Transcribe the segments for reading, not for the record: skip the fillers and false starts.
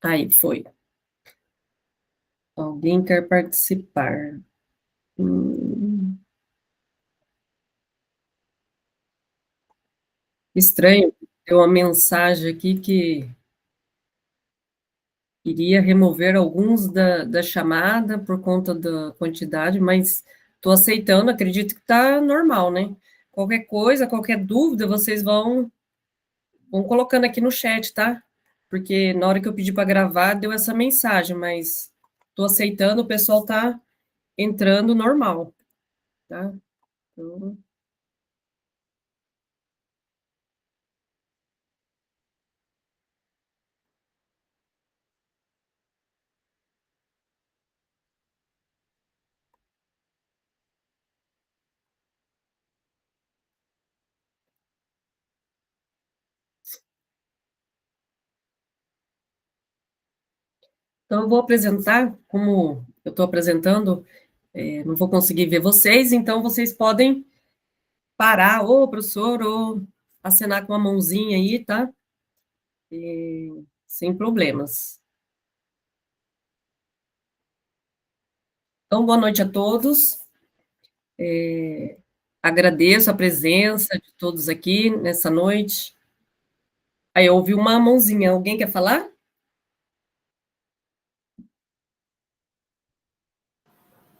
Aí, foi. Alguém quer participar? Hum, estranho, deu uma mensagem aqui que iria remover alguns da chamada por conta da quantidade, mas estou aceitando, acredito que está normal, né? Qualquer coisa, qualquer dúvida, vocês vão colocando aqui no chat, tá? Porque na hora que eu pedi para gravar, deu essa mensagem, mas estou aceitando, o pessoal está entrando normal, tá? Então, então, eu vou apresentar, como eu estou apresentando, não vou conseguir ver vocês, então vocês podem parar, ô professor, ou acenar com a mãozinha aí, tá? Sem problemas. Então, boa noite a todos. Agradeço a presença de todos aqui nessa noite. Aí, eu ouvi uma mãozinha. Alguém quer falar?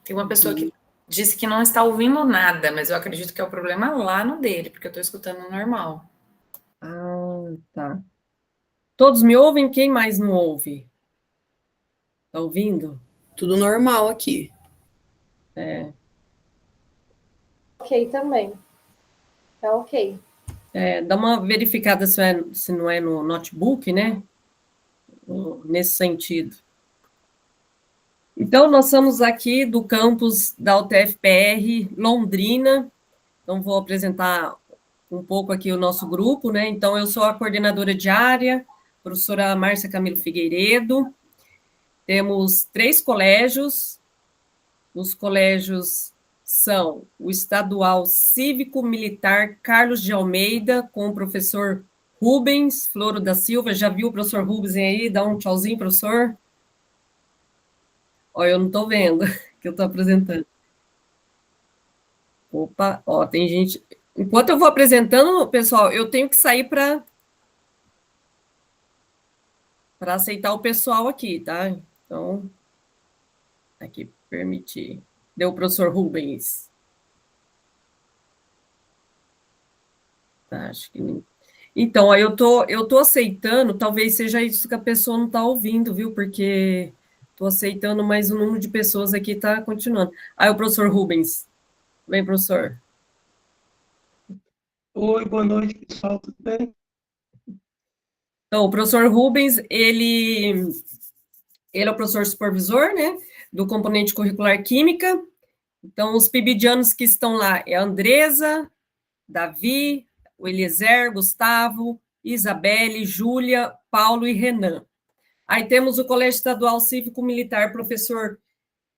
Tem uma pessoa que disse que não está ouvindo nada, mas eu acredito que é o problema lá no dele, porque eu estou escutando normal. Ah, tá. Todos me ouvem? Quem mais não ouve? Tá ouvindo? Tudo normal aqui. É, Ok também. Tá ok. dá uma verificada se não é no notebook, né? Nesse sentido. Então, nós somos aqui do campus da UTFPR Londrina. Então, vou apresentar um pouco aqui o nosso grupo, né? Então, eu sou a coordenadora de área, professora Márcia Camilo Figueiredo. Temos 3 colégios. Os colégios são o Estadual Cívico-Militar Carlos de Almeida, com o professor Rubens Floro da Silva. Já viu o professor Rubens aí? Dá um tchauzinho, professor. Ó, eu não estou vendo, que eu estou apresentando. Opa, ó, tem gente. Enquanto eu vou apresentando, pessoal, eu tenho que sair para aceitar o pessoal aqui, tá? Então, aqui, permitir. Deu o professor Rubens. Tá, acho que. Então, aí eu tô aceitando, talvez seja isso que a pessoa não está ouvindo, viu? Porque estou aceitando, mas o número de pessoas aqui está continuando. Aí o professor Rubens. Vem, professor. Oi, boa noite, pessoal, tudo bem? Então, o professor Rubens, ele é o professor supervisor, né, do componente curricular Química. Então, os pibidianos que estão lá é a Andresa, Davi, o Eliezer, Gustavo, Isabelle, Júlia, Paulo e Renan. Aí temos o Colégio Estadual Cívico Militar, professor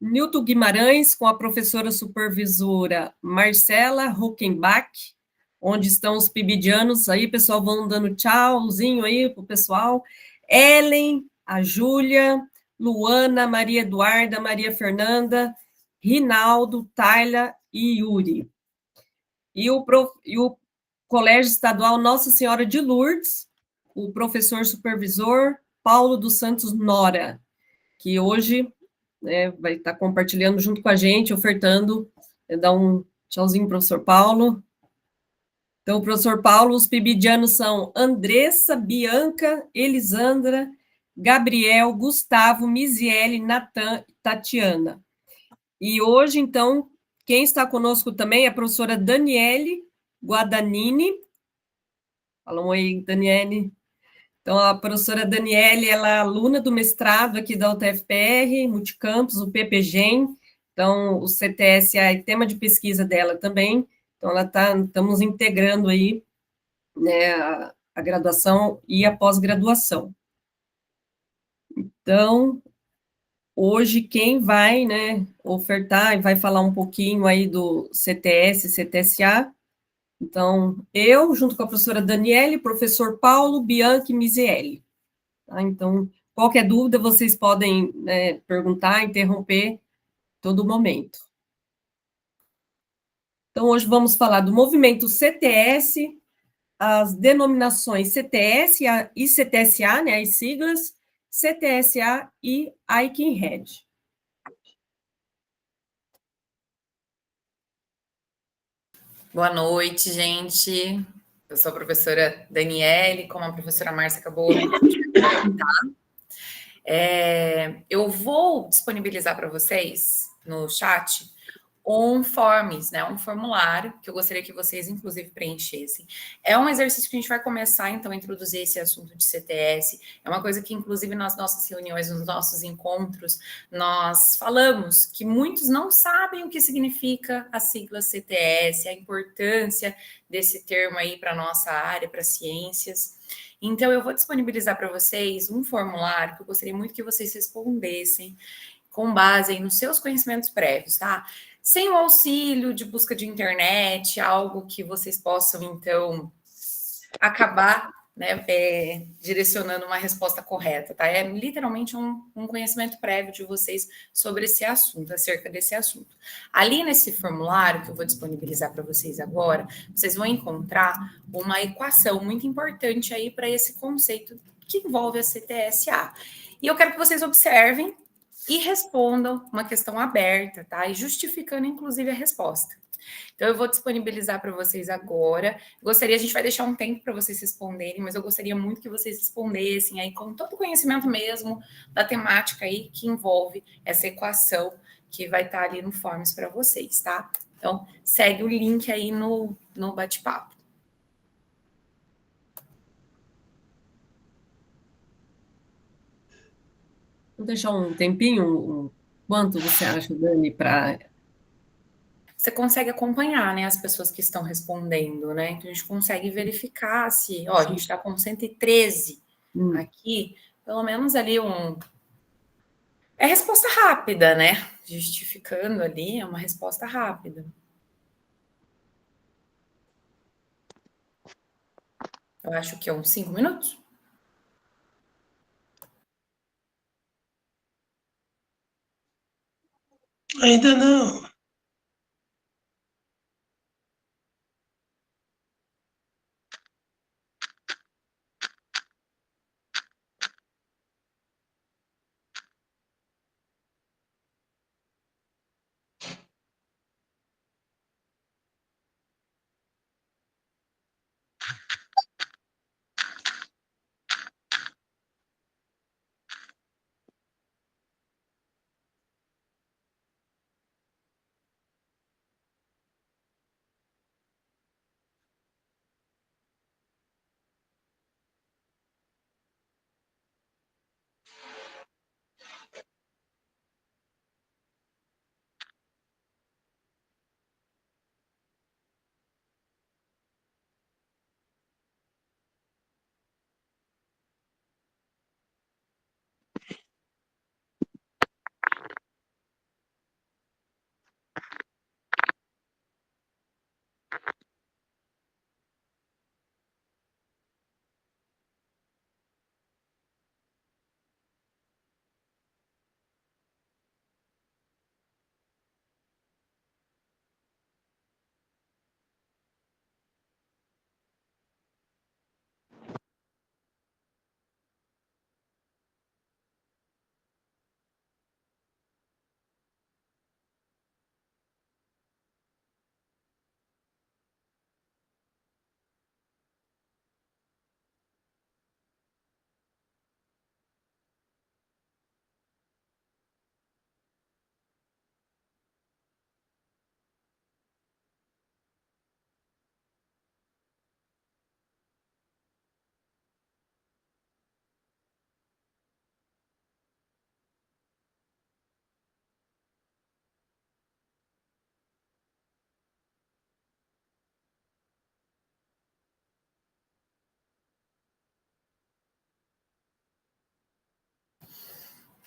Nilton Guimarães, com a professora supervisora Marcela Huckenbach, onde estão os pibidianos. Aí, pessoal, vão dando tchauzinho aí pro pessoal. Ellen, a Júlia, Luana, Maria Eduarda, Maria Fernanda, Rinaldo, Tayla e Yuri. E o Colégio Estadual Nossa Senhora de Lourdes, o professor supervisor Paulo dos Santos Nora, que hoje, né, vai estar compartilhando junto com a gente, ofertando, dá um tchauzinho, professor Paulo. Então, professor Paulo, os pibidianos são Andressa, Bianca, Elisandra, Gabriel, Gustavo, Misiele, Natan e Tatiana. E hoje, então, quem está conosco também é a professora Daniele Guadagnini. Fala um oi, Daniele. Então, a professora Daniele, ela é aluna do mestrado aqui da UTFPR, Multicampus, o PPGEM. Então, o CTS é tema de pesquisa dela também. Então, estamos integrando aí, né, a graduação e a pós-graduação. Então, hoje quem vai, né, ofertar e vai falar um pouquinho aí do CTS, CTSA. Então, eu, junto com a professora Daniele, professor Paulo, Bianchi e Misiele. Tá? Então, Qualquer dúvida, vocês podem, né, perguntar, interromper todo momento. Então, hoje vamos falar do movimento CTS, as denominações CTS e CTSA, né, as siglas, CTSA e Aikenhead. Boa noite, gente. Eu sou a professora Daniele, como a professora Márcia acabou de comentar. Eu vou disponibilizar para vocês no chat um forms, né, um formulário que eu gostaria que vocês, inclusive, preenchessem. É um exercício que a gente vai começar, então, a introduzir esse assunto de CTS. É uma coisa que, inclusive, nas nossas reuniões, nos nossos encontros, nós falamos que muitos não sabem o que significa a sigla CTS, a importância desse termo aí para a nossa área, para ciências. Então, eu vou disponibilizar para vocês um formulário que eu gostaria muito que vocês respondessem com base aí nos seus conhecimentos prévios, tá? Sem o auxílio de busca de internet, algo que vocês possam, então, acabar, né, direcionando uma resposta correta, tá? É literalmente um conhecimento prévio de vocês sobre esse assunto, acerca desse assunto. Ali nesse formulário que eu vou disponibilizar para vocês agora, vocês vão encontrar uma equação muito importante aí para esse conceito que envolve a CTSA. E eu quero que vocês observem e respondam uma questão aberta, tá? E justificando, inclusive, a resposta. Então, eu vou disponibilizar para vocês agora. A gente vai deixar um tempo para vocês responderem, mas eu gostaria muito que vocês respondessem aí com todo o conhecimento mesmo da temática aí que envolve essa equação que vai estar ali no Forms para vocês, tá? Então, segue o link aí no bate-papo. Vou deixar um tempinho, quanto você acha, Dani, para... Você consegue acompanhar, né, as pessoas que estão respondendo, né? Então, a gente consegue verificar se, ó, a gente está com 113 aqui, pelo menos ali É resposta rápida, né? Justificando ali, é uma resposta rápida. Eu acho que é uns 5 minutos. Ainda não.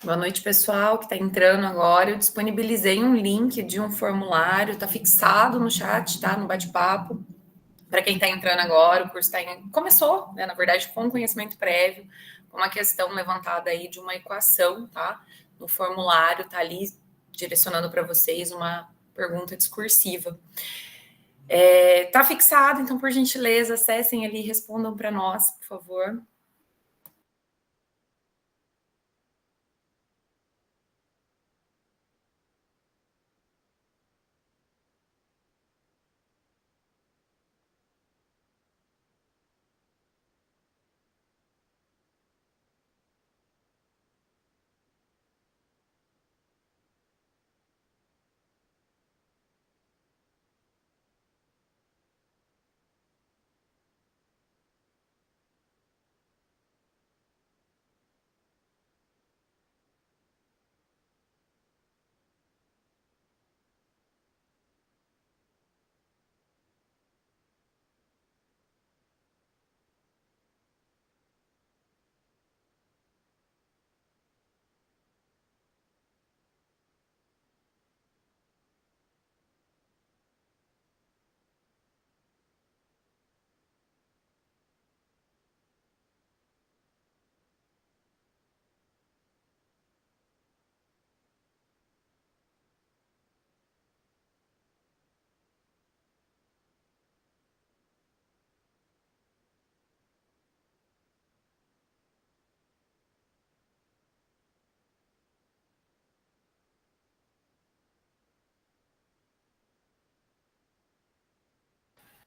Boa noite, pessoal, que está entrando agora. Eu disponibilizei um link de um formulário, está fixado no chat, tá? No bate-papo. Para quem está entrando agora, o curso começou, né, na verdade, com conhecimento prévio, com uma questão levantada aí de uma equação, tá? No formulário, tá ali direcionando para vocês uma pergunta discursiva. Tá fixado, então, por gentileza, acessem ali e respondam para nós, por favor.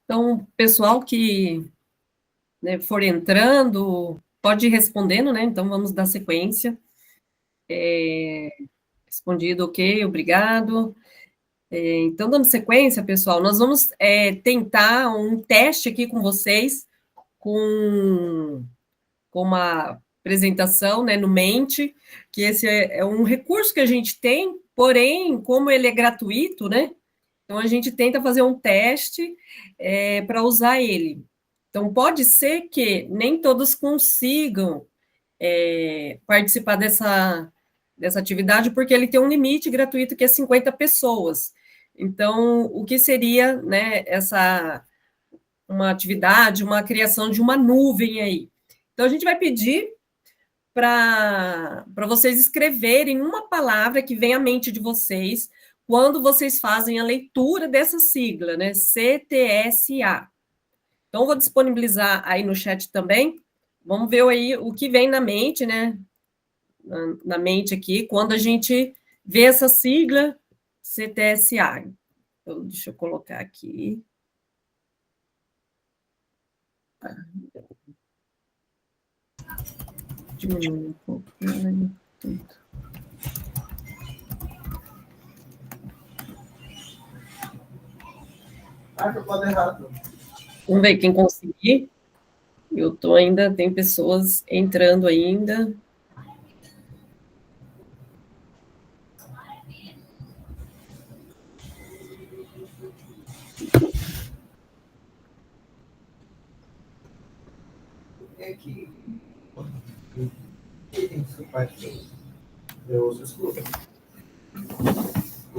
Então, pessoal que, né, for entrando, pode ir respondendo, né? Então, vamos dar sequência. Respondido, ok, obrigado. Então, dando sequência, pessoal, nós vamos tentar um teste aqui com vocês, com uma apresentação, né, no Mente, que esse é um recurso que a gente tem, porém, como ele é gratuito, né? Então, a gente tenta fazer um teste para usar ele. Então, pode ser que nem todos consigam participar dessa atividade, porque ele tem um limite gratuito que é 50 pessoas. Então, o que seria, né, uma atividade, uma criação de uma nuvem aí? Então, a gente vai pedir para vocês escreverem uma palavra que vem à mente de vocês quando vocês fazem a leitura dessa sigla, né? CTSA. Então, vou disponibilizar aí no chat também. Vamos ver aí o que vem na mente, né? Na mente aqui, quando a gente vê essa sigla CTSA. Então, deixa eu colocar aqui. Diminuir um pouco. Vamos ver quem conseguir. Eu tô ainda, tem pessoas entrando ainda.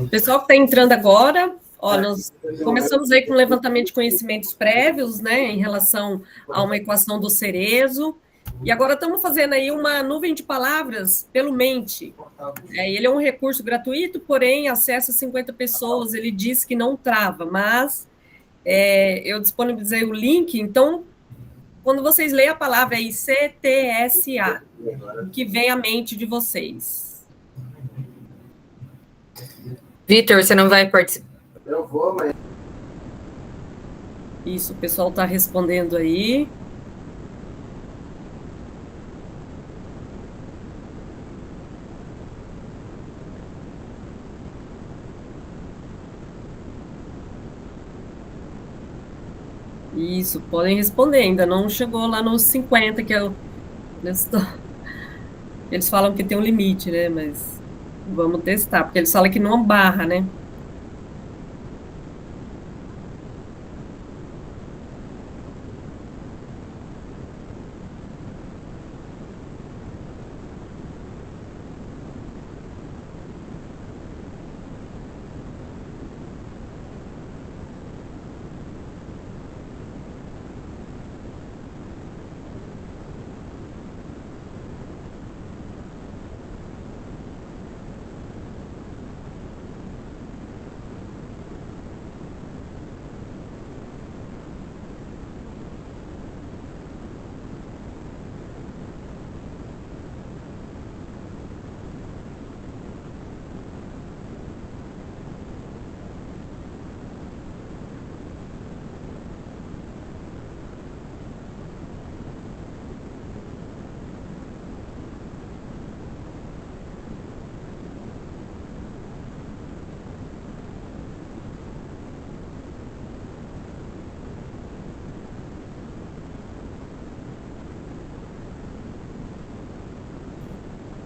Pessoal que está entrando agora, ó, nós começamos aí com o levantamento de conhecimentos prévios, né, em relação a uma equação do Cerezo, e agora estamos fazendo aí uma nuvem de palavras pelo Mente. Ele é um recurso gratuito, porém, acessa 50 pessoas, ele diz que não trava, mas eu disponibilizei o link, então, quando vocês leem a palavra aí, CTSA, o que vem à mente de vocês? Vitor, você não vai participar? Eu vou, mas... Isso, o pessoal está respondendo aí. Isso, podem responder, ainda não chegou lá nos 50, que é o... Eles falam que tem um limite, né? Mas vamos testar, porque eles falam que não barra, né?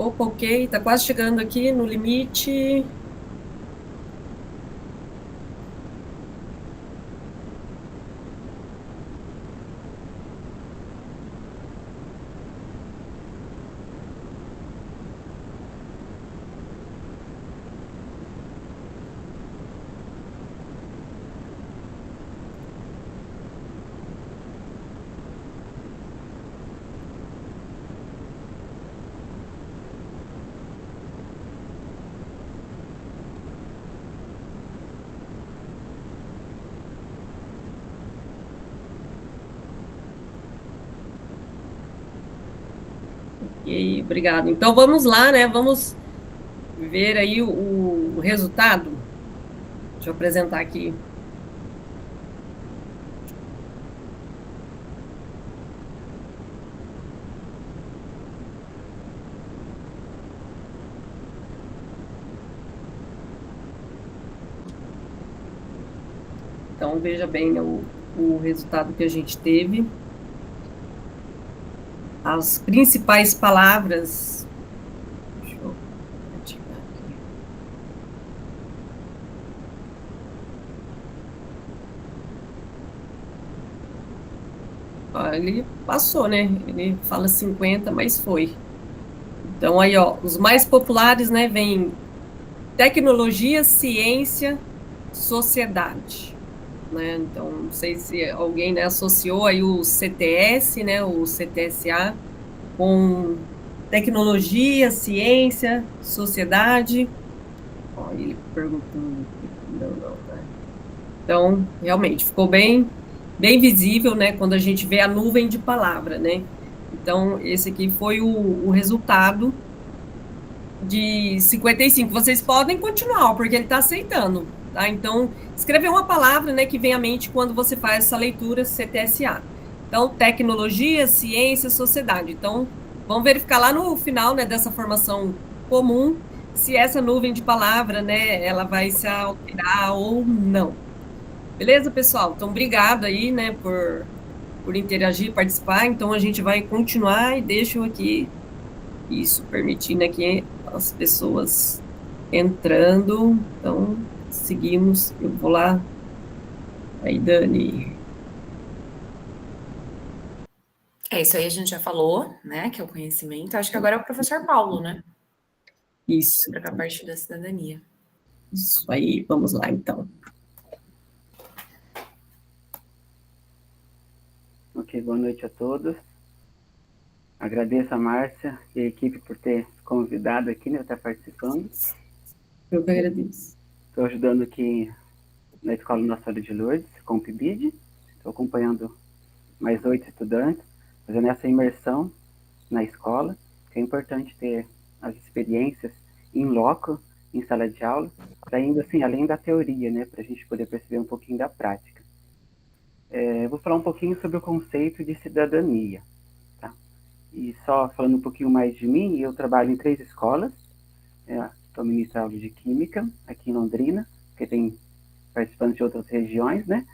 Opa, ok, tá quase chegando aqui no limite. E obrigado. Então vamos lá, né? Vamos ver aí o resultado. Deixa eu apresentar aqui. Então veja bem, né, o resultado que a gente teve. As principais palavras. Deixa eu ativar aqui. Ó, ele passou, né? Ele fala 50, mas foi. Então, aí, ó, os mais populares, né, vem tecnologia, ciência, sociedade, né? Então, não sei se alguém, né, associou aí o CTS, né, o CTSA, com tecnologia, ciência, sociedade. Ó, ele perguntando. Não, tá. Então, realmente, ficou bem visível, né, quando a gente vê a nuvem de palavra, né? Então, esse aqui foi o resultado de 55. Vocês podem continuar, porque ele está aceitando, tá? Então, escrever uma palavra, né, que vem à mente quando você faz essa leitura CTSA. Então, tecnologia, ciência, sociedade. Então, vamos verificar lá no final, né, dessa formação comum, se essa nuvem de palavra, né, ela vai se alterar ou não. Beleza, pessoal? Então, obrigado aí, né, por interagir, participar. Então, a gente vai continuar e deixo aqui isso, permitindo aqui as pessoas entrando. Então, seguimos. Eu vou lá. Aí, Dani. É isso aí, a gente já falou, né? Que é o conhecimento. Acho que agora é o professor Paulo, né? Isso. Para a parte da cidadania. Isso aí, vamos lá, então. Ok, boa noite a todos. Agradeço a Márcia e a equipe por ter convidado aqui, né, estar participando. Eu que agradeço. Estou ajudando aqui na Escola Nossa Senhora de Lourdes, com o PIBID. Estou acompanhando mais 8 estudantes, fazendo essa imersão na escola, que é importante ter as experiências em loco, em sala de aula, para indo assim, além da teoria, né, para a gente poder perceber um pouquinho da prática. Vou falar um pouquinho sobre o conceito de cidadania. Tá? E só falando um pouquinho mais de mim, eu trabalho em 3 escolas. Estou ministrando aula de Química aqui em Londrina, porque tem participantes de outras regiões, né?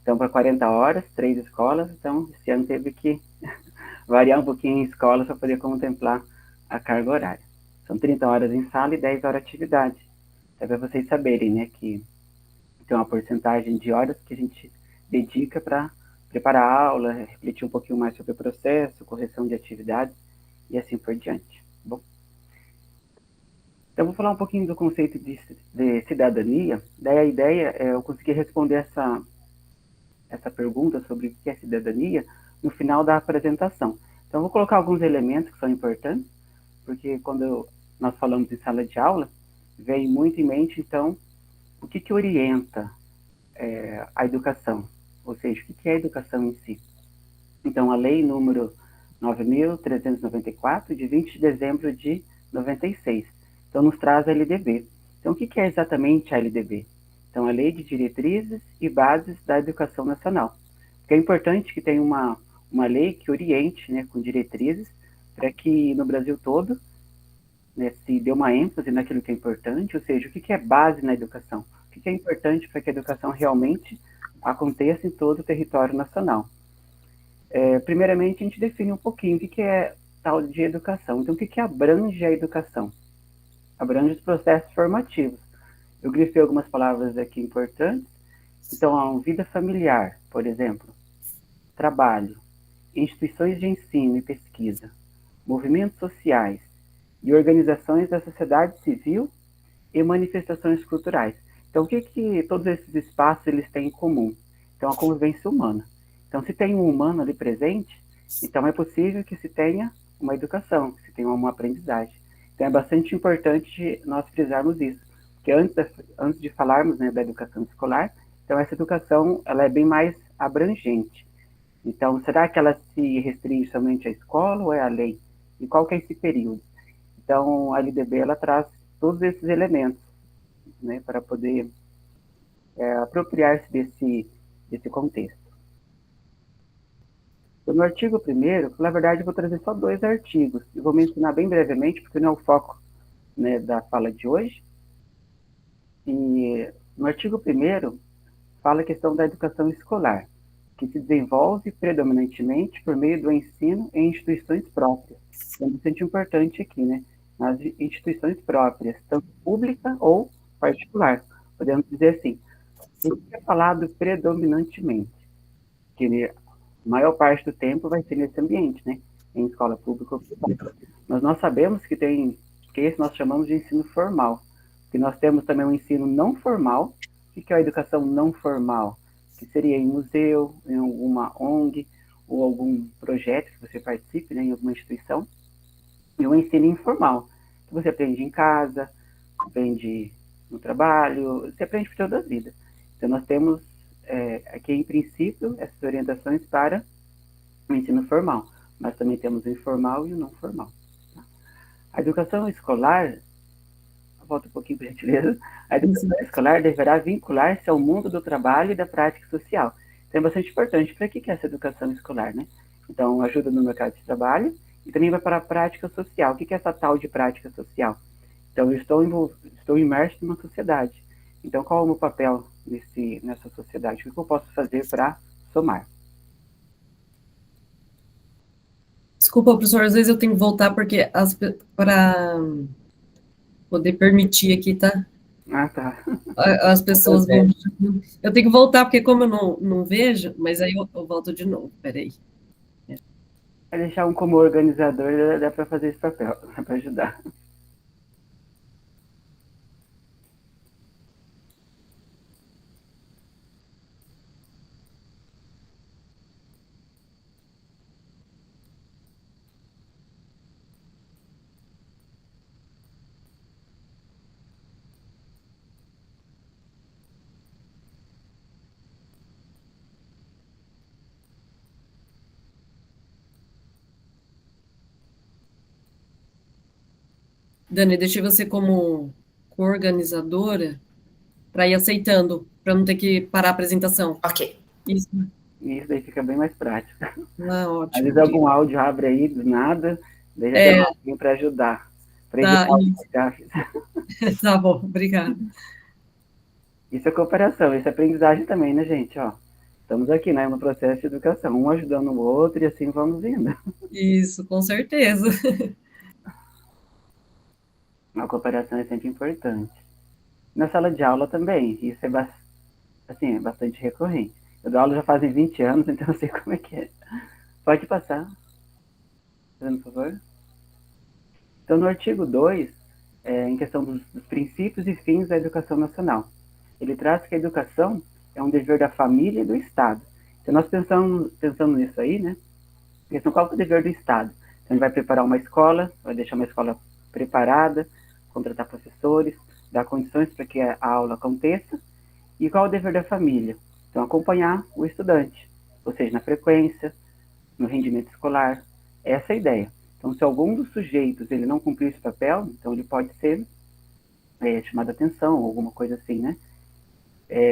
Então, para 40 horas, 3 escolas. Então, esse ano teve que variar um pouquinho em escolas para poder contemplar a carga horária. São 30 horas em sala e 10 horas de atividade. É para vocês saberem, né, que tem uma porcentagem de horas que a gente dedica para preparar a aula, refletir um pouquinho mais sobre o processo, correção de atividades e assim por diante. Bom, então vou falar um pouquinho do conceito de cidadania. Daí a ideia é eu conseguir responder essa pergunta sobre o que é cidadania no final da apresentação. Então vou colocar alguns elementos que são importantes, porque quando nós falamos em sala de aula, vem muito em mente, então, o que orienta a educação, ou seja, o que é a educação em si. Então, a lei número 9.394, de 20 de dezembro de 96, então nos traz a LDB. Então, o que é exatamente a LDB? Então, a Lei de Diretrizes e Bases da Educação Nacional. Porque é importante que tenha uma lei que oriente, né, com diretrizes, para que no Brasil todo, né, se dê uma ênfase naquilo que é importante, ou seja, o que é base na educação? O que é importante para que a educação realmente aconteça em todo o território nacional? Primeiramente, a gente define um pouquinho o que é tal de educação. Então, o que abrange a educação? Abrange os processos formativos. Eu grifei algumas palavras aqui importantes. Então, a vida familiar, por exemplo, trabalho, instituições de ensino e pesquisa, movimentos sociais e organizações da sociedade civil e manifestações culturais. Então, o que todos esses espaços eles têm em comum? Então, a convivência humana. Então, se tem um humano ali presente, então é possível que se tenha uma educação, que se tenha uma aprendizagem. Então, é bastante importante nós frisarmos isso, porque antes de falarmos, né, da educação escolar, então essa educação ela é bem mais abrangente. Então, será que ela se restringe somente à escola ou é à lei? E qual que é esse período? Então, a LDB ela traz todos esses elementos, né, para poder apropriar-se desse contexto. Então, no artigo 1º, na verdade, eu vou trazer só 2 artigos, e vou mencionar bem brevemente, porque não é o foco, né, da fala de hoje. E no artigo 1º, fala a questão da educação escolar, que se desenvolve predominantemente por meio do ensino em instituições próprias. É bastante importante aqui, né? Nas instituições próprias, tanto pública ou particular. Podemos dizer assim, o que é falado predominantemente? Que a maior parte do tempo vai ser nesse ambiente, né? Em escola pública ou privada. Mas nós sabemos que esse nós chamamos de ensino formal. Que nós temos também um ensino não formal. O que é a educação não formal? Que seria em museu, em alguma ONG, ou algum projeto que você participe, né, em alguma instituição. E o ensino informal, que você aprende em casa, aprende no trabalho, você aprende por toda a vida. Então, nós temos aqui, em princípio, essas orientações para o ensino formal, mas também temos o informal e o não formal. Tá? A educação escolar, volta um pouquinho, por gentileza, a educação escolar deverá vincular-se ao mundo do trabalho e da prática social. Então, é bastante importante. Para que é essa educação escolar, né? Então, ajuda no mercado de trabalho e também vai para a prática social. O que é essa tal de prática social? Então, eu estou imerso numa sociedade. Então, qual é o meu papel nessa sociedade? O que eu posso fazer para somar? Desculpa, professor, às vezes eu tenho que voltar porque para poder permitir aqui, tá? Ah, tá. As pessoas vão. Eu tenho que voltar porque como eu não vejo, mas aí eu volto de novo. Peraí. Vai deixar um como organizador, dá para fazer esse papel, dá para ajudar. Dani, deixei você como coorganizadora para ir aceitando, para não ter que parar a apresentação. Ok. Isso. Isso daí fica bem mais prático. Ah, Às ótimo. vezes algum áudio abre aí do nada, daí já tem alguém para ajudar, para Tá, evitar os gafes. tá bom, obrigada. Isso é cooperação, isso é aprendizagem também, né, gente? Ó, estamos aqui, né, no processo de educação, um ajudando o outro e assim vamos indo. Isso, com certeza. A cooperação é sempre importante. Na sala de aula também, isso é bastante recorrente. Eu dou aula já fazem 20 anos, então eu sei como é que é. Pode passar, por favor. Então, no artigo 2, em questão dos princípios e fins da educação nacional, ele traz que a educação é um dever da família e do Estado. Então, nós pensando nisso aí, né? Então, qual é o dever do Estado? Então, ele vai preparar uma escola, vai deixar uma escola preparada, contratar professores, dar condições para que a aula aconteça. E qual é o dever da família? Então, acompanhar o estudante, ou seja, na frequência, no rendimento escolar. Essa é a ideia. Então, se algum dos sujeitos ele não cumpriu esse papel, então ele pode ser chamado a atenção, alguma coisa assim, né?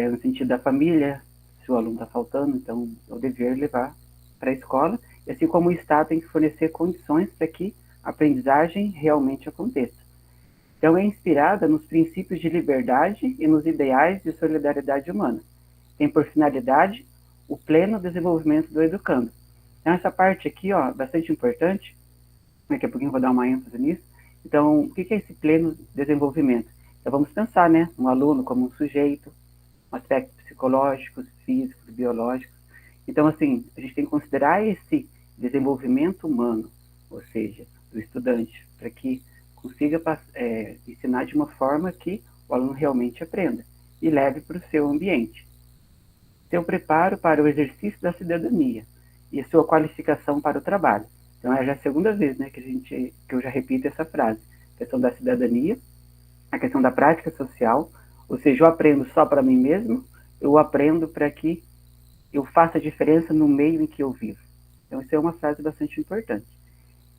No sentido da família, se o aluno está faltando, então é o dever levar para a escola, e assim como o Estado tem que fornecer condições para que a aprendizagem realmente aconteça. Então, é inspirada nos princípios de liberdade e nos ideais de solidariedade humana. Tem por finalidade o pleno desenvolvimento do educando. Então, essa parte aqui, ó, bastante importante, Daqui a pouquinho eu vou dar uma ênfase nisso. Então, o que é esse pleno desenvolvimento? Então, vamos pensar, né, um aluno como um sujeito, aspectos psicológicos, físicos, biológicos. Então, assim, a gente tem que considerar esse desenvolvimento humano, ou seja, do estudante, para que consiga ensinar de uma forma que o aluno realmente aprenda e leve para o seu ambiente. Seu preparo para o exercício da cidadania e sua qualificação para o trabalho. Então, é já a segunda vez, né, que eu já repito essa frase. A questão da cidadania, a questão da prática social, ou seja, eu aprendo só para mim mesmo, eu aprendo para que eu faça diferença no meio em que eu vivo. Então, isso é uma frase bastante importante.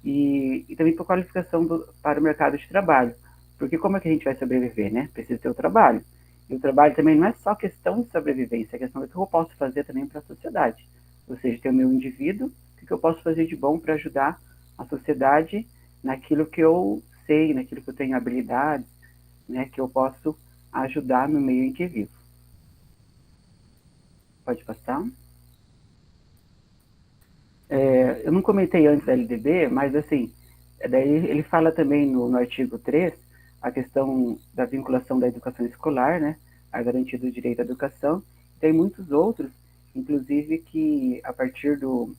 E também para a qualificação para o mercado de trabalho. Porque como é que a gente vai sobreviver, né? Precisa ter o trabalho. E o trabalho também não é só questão de sobrevivência, é questão do que eu posso fazer também para a sociedade. Ou seja, ter o meu indivíduo, o que eu posso fazer de bom para ajudar a sociedade naquilo que eu sei, naquilo que eu tenho habilidades, né, que eu posso ajudar no meio em que vivo. Pode passar? Eu não comentei antes da LDB, mas assim, daí ele fala também no artigo 3, a questão da vinculação da educação escolar, né, a garantia do direito à educação. Tem muitos outros, inclusive que a partir do,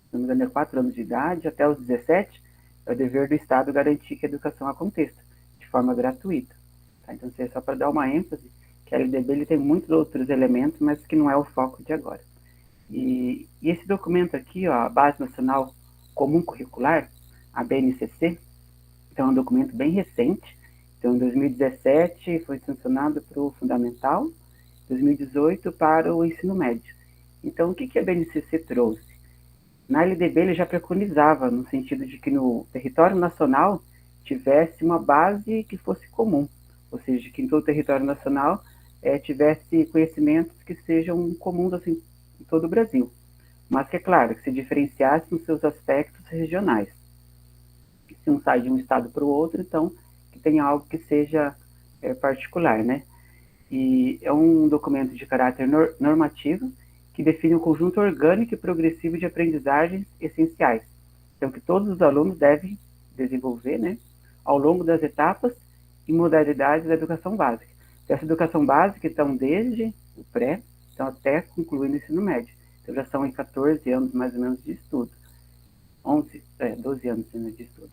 se não me engano, é 4 anos de idade, até os 17, é o dever do Estado garantir que a educação aconteça de forma gratuita. Tá? Então, isso é só para dar uma ênfase, que a LDB ele tem muitos outros elementos, mas que não é o foco de agora. E esse documento aqui, ó, a Base Nacional Comum Curricular, a BNCC, então é um documento bem recente. Então, em 2017 foi sancionado para o Fundamental, 2018 para o Ensino Médio. Então, o que a BNCC trouxe? Na LDB ele já preconizava, no sentido de que no território nacional tivesse uma base que fosse comum, ou seja, que em todo o território nacional tivesse conhecimentos que sejam comuns assim, em todo o Brasil, mas que é claro, que se diferenciasse nos seus aspectos regionais. Se um sai de um estado para o outro, então, que tenha algo que seja particular, né? E é um documento de caráter normativo, que define um conjunto orgânico e progressivo de aprendizagens essenciais. Então, que todos os alunos devem desenvolver, né, ao longo das etapas e modalidades da educação básica. Essa educação básica, então, desde o pré, então, até concluir no ensino médio. Então, já são 14 anos, mais ou menos, de estudo. 12 anos de estudo.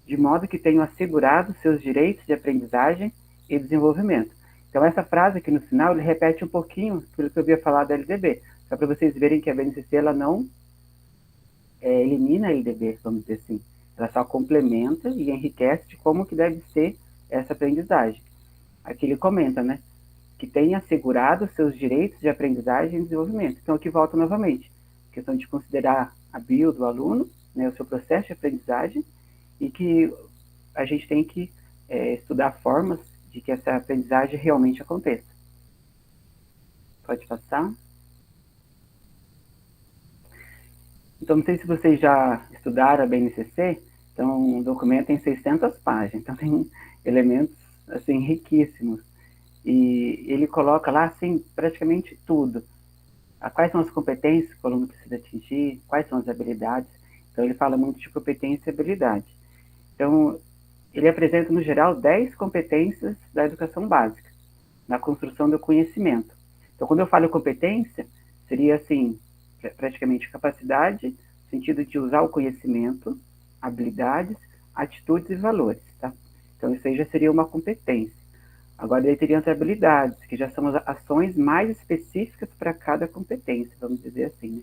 De modo que tenham assegurado seus direitos de aprendizagem e desenvolvimento. Então, essa frase aqui no final, ele repete um pouquinho aquilo que eu havia falado da LDB, só para vocês verem que a BNCC, ela não elimina a LDB, vamos dizer assim. Ela só complementa e enriquece de como que deve ser essa aprendizagem. Aqui ele comenta, né, que tenha assegurado seus direitos de aprendizagem e desenvolvimento. Então, aqui volta novamente, a questão de considerar a bio do aluno, né, o seu processo de aprendizagem, e que a gente tem que estudar formas de que essa aprendizagem realmente aconteça. Pode passar. Então, não sei se vocês já estudaram a BNCC, então o documento tem 600 páginas, então tem elementos assim, riquíssimos. E ele coloca lá, assim, praticamente tudo. Quais são as competências que o aluno precisa atingir, quais são as habilidades. Então, ele fala muito de competência e habilidade. Então, ele apresenta, no geral, 10 competências da educação básica, na construção do conhecimento. Então, quando eu falo competência, seria, assim, praticamente capacidade, no sentido de usar o conhecimento, habilidades, atitudes e valores, tá? Então, isso aí já seria uma competência. Agora, daí teriam as habilidades, que já são as ações mais específicas para cada competência, vamos dizer assim, né?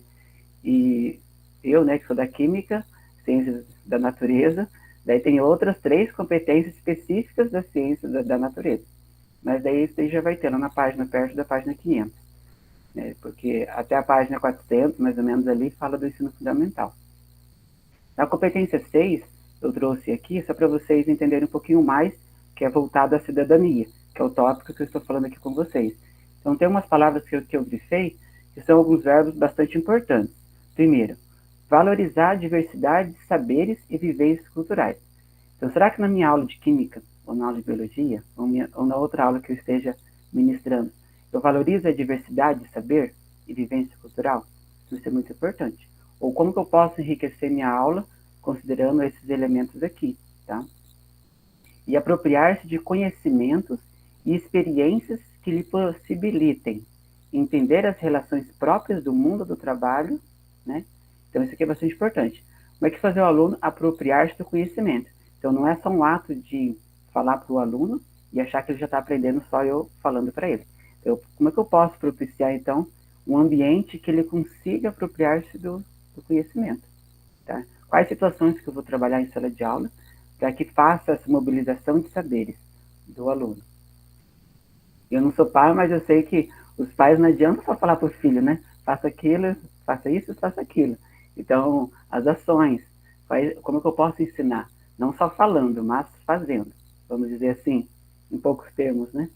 E eu, né, que sou da Química, Ciências da Natureza, daí tem outras 3 competências específicas da ciência da natureza. Mas daí isso aí já vai ter lá na página, perto da página 500. Né? Porque até a página 400, mais ou menos ali, fala do ensino fundamental. Na competência 6, eu trouxe aqui, só para vocês entenderem um pouquinho mais, que é voltado à cidadania, que é o tópico que eu estou falando aqui com vocês. Então, tem umas palavras que eu grifei, que são alguns verbos bastante importantes. Primeiro, valorizar a diversidade de saberes e vivências culturais. Então, será que na minha aula de Química, ou na aula de Biologia, ou na outra aula que eu esteja ministrando, eu valorizo a diversidade de saber e vivência cultural? Isso é muito importante. Ou como que eu posso enriquecer minha aula considerando esses elementos aqui, tá? E apropriar-se de conhecimentos e experiências que lhe possibilitem entender as relações próprias do mundo do trabalho, né? Então, isso aqui é bastante importante. Como é que fazer o aluno apropriar-se do conhecimento? Então, não é só um ato de falar para o aluno e achar que ele já está aprendendo só eu falando para ele. Então, como é que eu posso propiciar, então, um ambiente que ele consiga apropriar-se do conhecimento? Tá? Quais situações que eu vou trabalhar em sala de aula para que faça essa mobilização de saberes do aluno? Eu não sou pai, mas eu sei que os pais não adianta só falar para o filho, né? Faça aquilo, faça isso, faça aquilo. Então, as ações, como é que eu posso ensinar? Não só falando, mas fazendo. Vamos dizer assim, em poucos termos, né?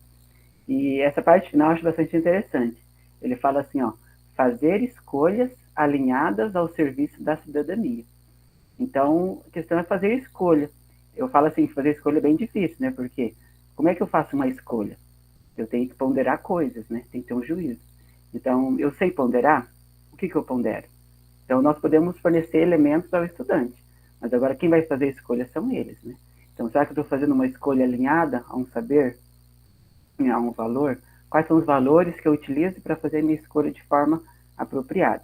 E essa parte final eu acho bastante interessante. Ele fala assim, ó, fazer escolhas alinhadas ao serviço da cidadania. Então, a questão é fazer escolha. Eu falo assim, fazer escolha é bem difícil, né? Porque como é que eu faço uma escolha? Eu tenho que ponderar coisas, né? Tem que ter um juízo. Então, eu sei ponderar? O que eu pondero? Então, nós podemos fornecer elementos ao estudante, mas agora quem vai fazer a escolha são eles, né? Então, será que eu estou fazendo uma escolha alinhada a um saber, a um valor? Quais são os valores que eu utilizo para fazer a minha escolha de forma apropriada?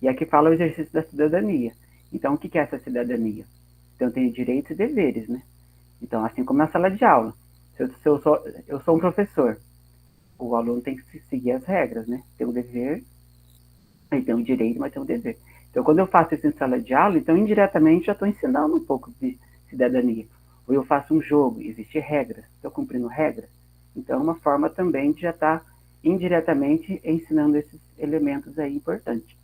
E aqui fala o exercício da cidadania. Então, o que é essa cidadania? Então, eu tenho direitos e deveres, né? Então, assim como na sala de aula. Se eu sou um professor, o aluno tem que seguir as regras, né? Tem o dever, ele tem o direito, mas tem o dever. Então, quando eu faço isso em sala de aula, então, indiretamente, já estou ensinando um pouco de cidadania. Ou eu faço um jogo, existem regras, estou cumprindo regras. Então, é uma forma também de já estar indiretamente ensinando esses elementos aí importantes.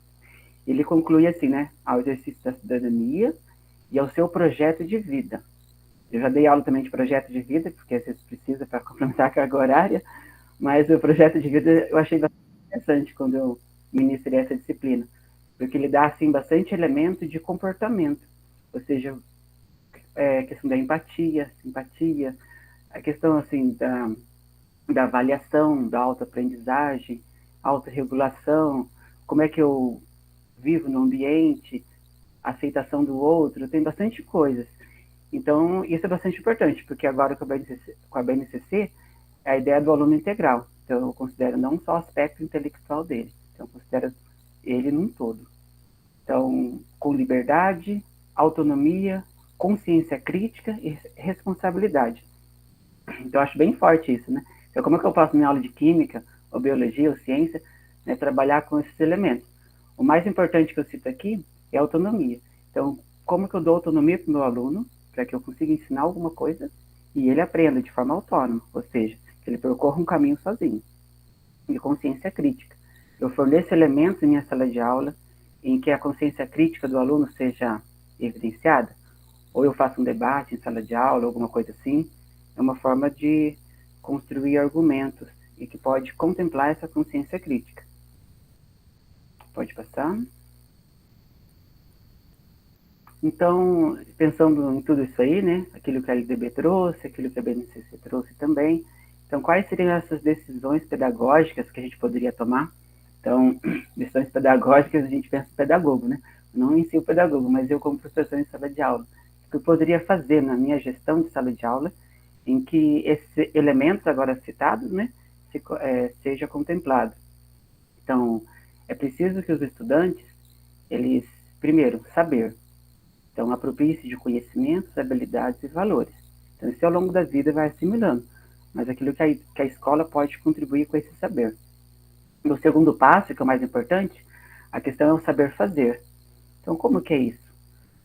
Ele conclui assim, né? Ao exercício da cidadania e ao seu projeto de vida. Eu já dei aula também de projeto de vida, porque às vezes precisa para complementar a carga horária, mas o projeto de vida eu achei bastante interessante quando eu ministrei essa disciplina, porque ele dá, assim, bastante elemento de comportamento, ou seja, a questão da empatia, simpatia, a questão, assim, da avaliação, da autoaprendizagem, autorregulação, como é que eu vivo no ambiente, aceitação do outro, tem bastante coisas. Então, isso é bastante importante, porque agora com a BNCC, é a ideia do aluno integral. Então, eu considero não só o aspecto intelectual dele, então, eu considero ele num todo. Então, com liberdade, autonomia, consciência crítica e responsabilidade. Então, eu acho bem forte isso, né? Então, como é que eu posso, na aula de química, ou biologia, ou ciência, né, trabalhar com esses elementos? O mais importante que eu cito aqui é a autonomia. Então, como que eu dou autonomia para o meu aluno, para que eu consiga ensinar alguma coisa e ele aprenda de forma autônoma, ou seja, que ele percorra um caminho sozinho. E consciência crítica. Eu forneço elementos em minha sala de aula em que a consciência crítica do aluno seja evidenciada, ou eu faço um debate em sala de aula, alguma coisa assim, é uma forma de construir argumentos e que pode contemplar essa consciência crítica. Pode passar. Então, pensando em tudo isso aí, né, aquilo que a LDB trouxe, aquilo que a BNCC trouxe também, então, quais seriam essas decisões pedagógicas que a gente poderia tomar? Então, decisões pedagógicas, a gente pensa no pedagogo, né? Não em si o pedagogo, mas eu como professor em sala de aula. O que eu poderia fazer na minha gestão de sala de aula em que esses elementos agora citados, né, seja contemplado? Então, é preciso que os estudantes, eles, primeiro, saber. Então, aproprie-se de conhecimentos, habilidades e valores. Então, isso ao longo da vida vai assimilando, mas aquilo que a escola pode contribuir com esse saber. O segundo passo, que é o mais importante, a questão é o saber fazer. Então, como que é isso?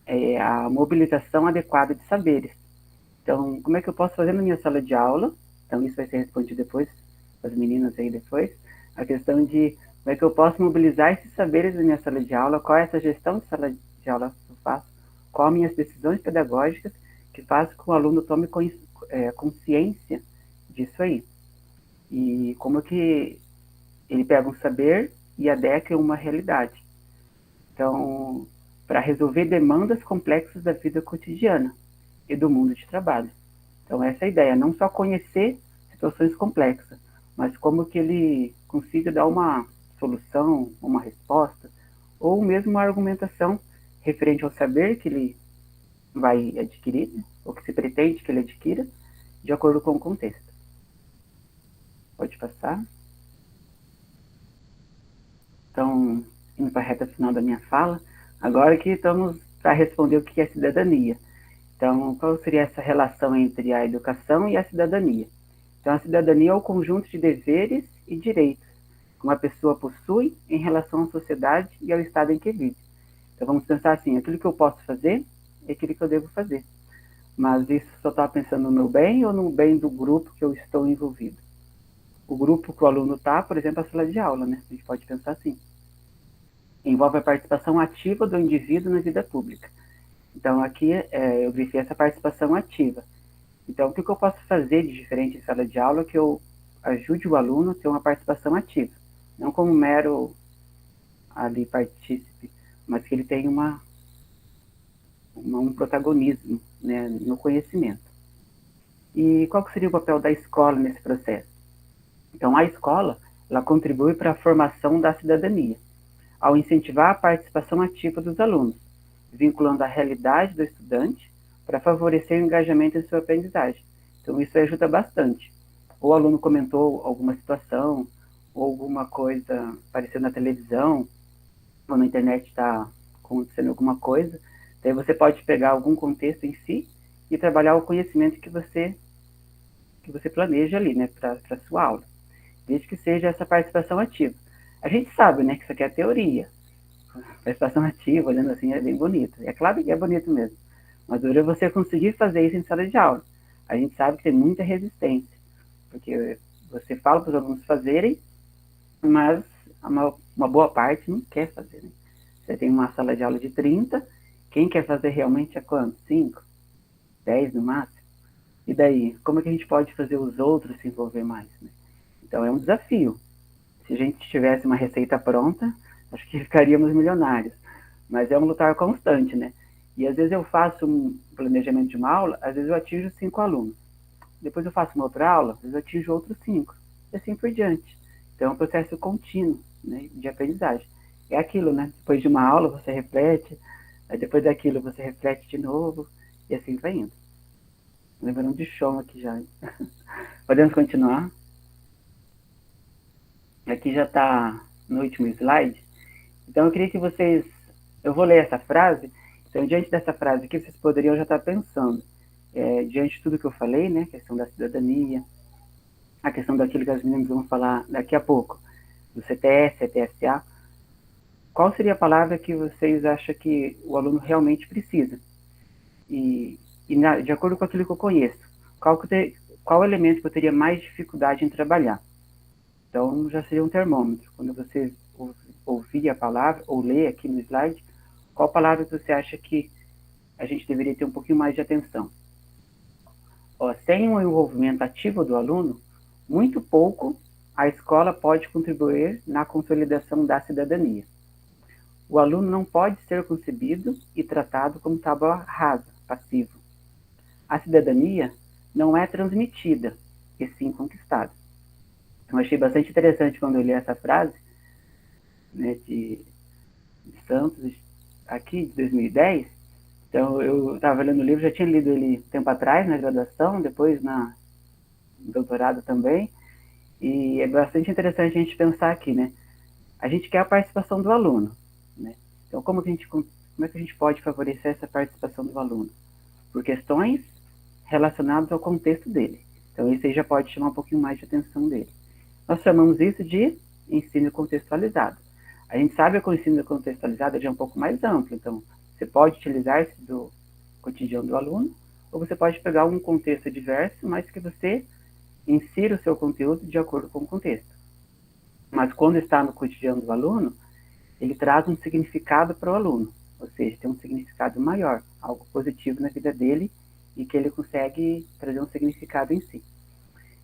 É a mobilização adequada de saberes. Então, como é que eu posso fazer na minha sala de aula? Então, isso vai ser respondido depois, as meninas aí depois. A questão de como é que eu posso mobilizar esses saberes na minha sala de aula, qual é essa gestão de sala de aula que eu faço, qual minhas decisões pedagógicas que fazem com que o aluno tome consciência disso aí. E como que ele pega um saber e adequa uma realidade. Então, para resolver demandas complexas da vida cotidiana e do mundo de trabalho. Então, essa é a ideia, não só conhecer situações complexas, mas como que ele consiga dar uma solução, uma resposta, ou mesmo uma argumentação referente ao saber que ele vai adquirir, né? Ou que se pretende que ele adquira, de acordo com o contexto. Pode passar. Então, indo para a reta final da minha fala, agora que estamos para responder o que é cidadania. Então, qual seria essa relação entre a educação e a cidadania? Então, a cidadania é o conjunto de deveres e direitos que uma pessoa possui em relação à sociedade e ao estado em que vive. Então, vamos pensar assim, aquilo que eu posso fazer é aquilo que eu devo fazer. Mas isso só está pensando no meu bem ou no bem do grupo que eu estou envolvido? O grupo que o aluno está, por exemplo, a sala de aula, né? A gente pode pensar assim. Envolve a participação ativa do indivíduo na vida pública. Então, aqui eu grifei essa participação ativa. Então, o que eu posso fazer de diferente em sala de aula que eu ajude o aluno a ter uma participação ativa? Não como mero ali partícipe, mas que ele tenha um protagonismo, né, no conhecimento. E qual que seria o papel da escola nesse processo? Então, a escola, ela contribui para a formação da cidadania, ao incentivar a participação ativa dos alunos, vinculando a realidade do estudante para favorecer o engajamento em sua aprendizagem. Então, isso ajuda bastante. Ou o aluno comentou alguma situação, ou alguma coisa apareceu na televisão, ou na internet está acontecendo alguma coisa, daí você pode pegar algum contexto em si e trabalhar o conhecimento que você planeja ali, né, para a sua aula, desde que seja essa participação ativa. A gente sabe, né, que isso aqui é teoria. Participação ativa, olhando assim, é bem bonito. É claro que é bonito mesmo. Mas dura você conseguir fazer isso em sala de aula. A gente sabe que tem muita resistência, porque você fala para os alunos fazerem, mas uma boa parte não quer fazer, né? Você tem uma sala de aula de 30, quem quer fazer realmente é quanto? 5? 10 no máximo? E daí, como é que a gente pode fazer os outros se envolver mais, né? Então é um desafio. Se a gente tivesse uma receita pronta, acho que ficaríamos milionários. Mas é um lutar constante, né? E às vezes eu faço um planejamento de uma aula, às vezes eu atinjo 5 alunos. Depois eu faço uma outra aula, às vezes eu atinjo outros 5. E assim por diante. Então é um processo contínuo, né, de aprendizagem. É aquilo, né? Depois de uma aula você reflete, aí depois daquilo você reflete de novo, e assim vai indo. Lembrando de show aqui já. Podemos continuar? Aqui já está no último slide. Então eu queria que vocês... Eu vou ler essa frase. Então, diante dessa frase aqui, vocês poderiam já estar pensando, diante de tudo que eu falei, né? A questão da cidadania, a questão daquilo que as meninas vão falar daqui a pouco, do CTS, CTSA, qual seria a palavra que vocês acham que o aluno realmente precisa? De acordo com aquilo que eu conheço, qual elemento que eu teria mais dificuldade em trabalhar? Então, já seria um termômetro. Quando você ouvir a palavra, ou ler aqui no slide, qual palavra você acha que a gente deveria ter um pouquinho mais de atenção? Sem o envolvimento ativo do aluno, muito pouco a escola pode contribuir na consolidação da cidadania. O aluno não pode ser concebido e tratado como tábua rasa, passivo. A cidadania não é transmitida, e sim conquistada. Eu achei bastante interessante quando eu li essa frase, né, de Santos, aqui, de 2010. Então, eu estava lendo o livro, já tinha lido ele tempo atrás, na graduação, depois no doutorado também, e é bastante interessante a gente pensar aqui, né? A gente quer a participação do aluno, né? Então, como é que a gente pode favorecer essa participação do aluno? Por questões relacionadas ao contexto dele. Então, isso aí já pode chamar um pouquinho mais de atenção dele. Nós chamamos isso de ensino contextualizado. A gente sabe que o ensino contextualizado já é um pouco mais amplo, então você pode utilizar-se do cotidiano do aluno, ou você pode pegar um contexto diverso, mas que você insira o seu conteúdo de acordo com o contexto. Mas quando está no cotidiano do aluno, ele traz um significado para o aluno, ou seja, tem um significado maior, algo positivo na vida dele e que ele consegue trazer um significado em si.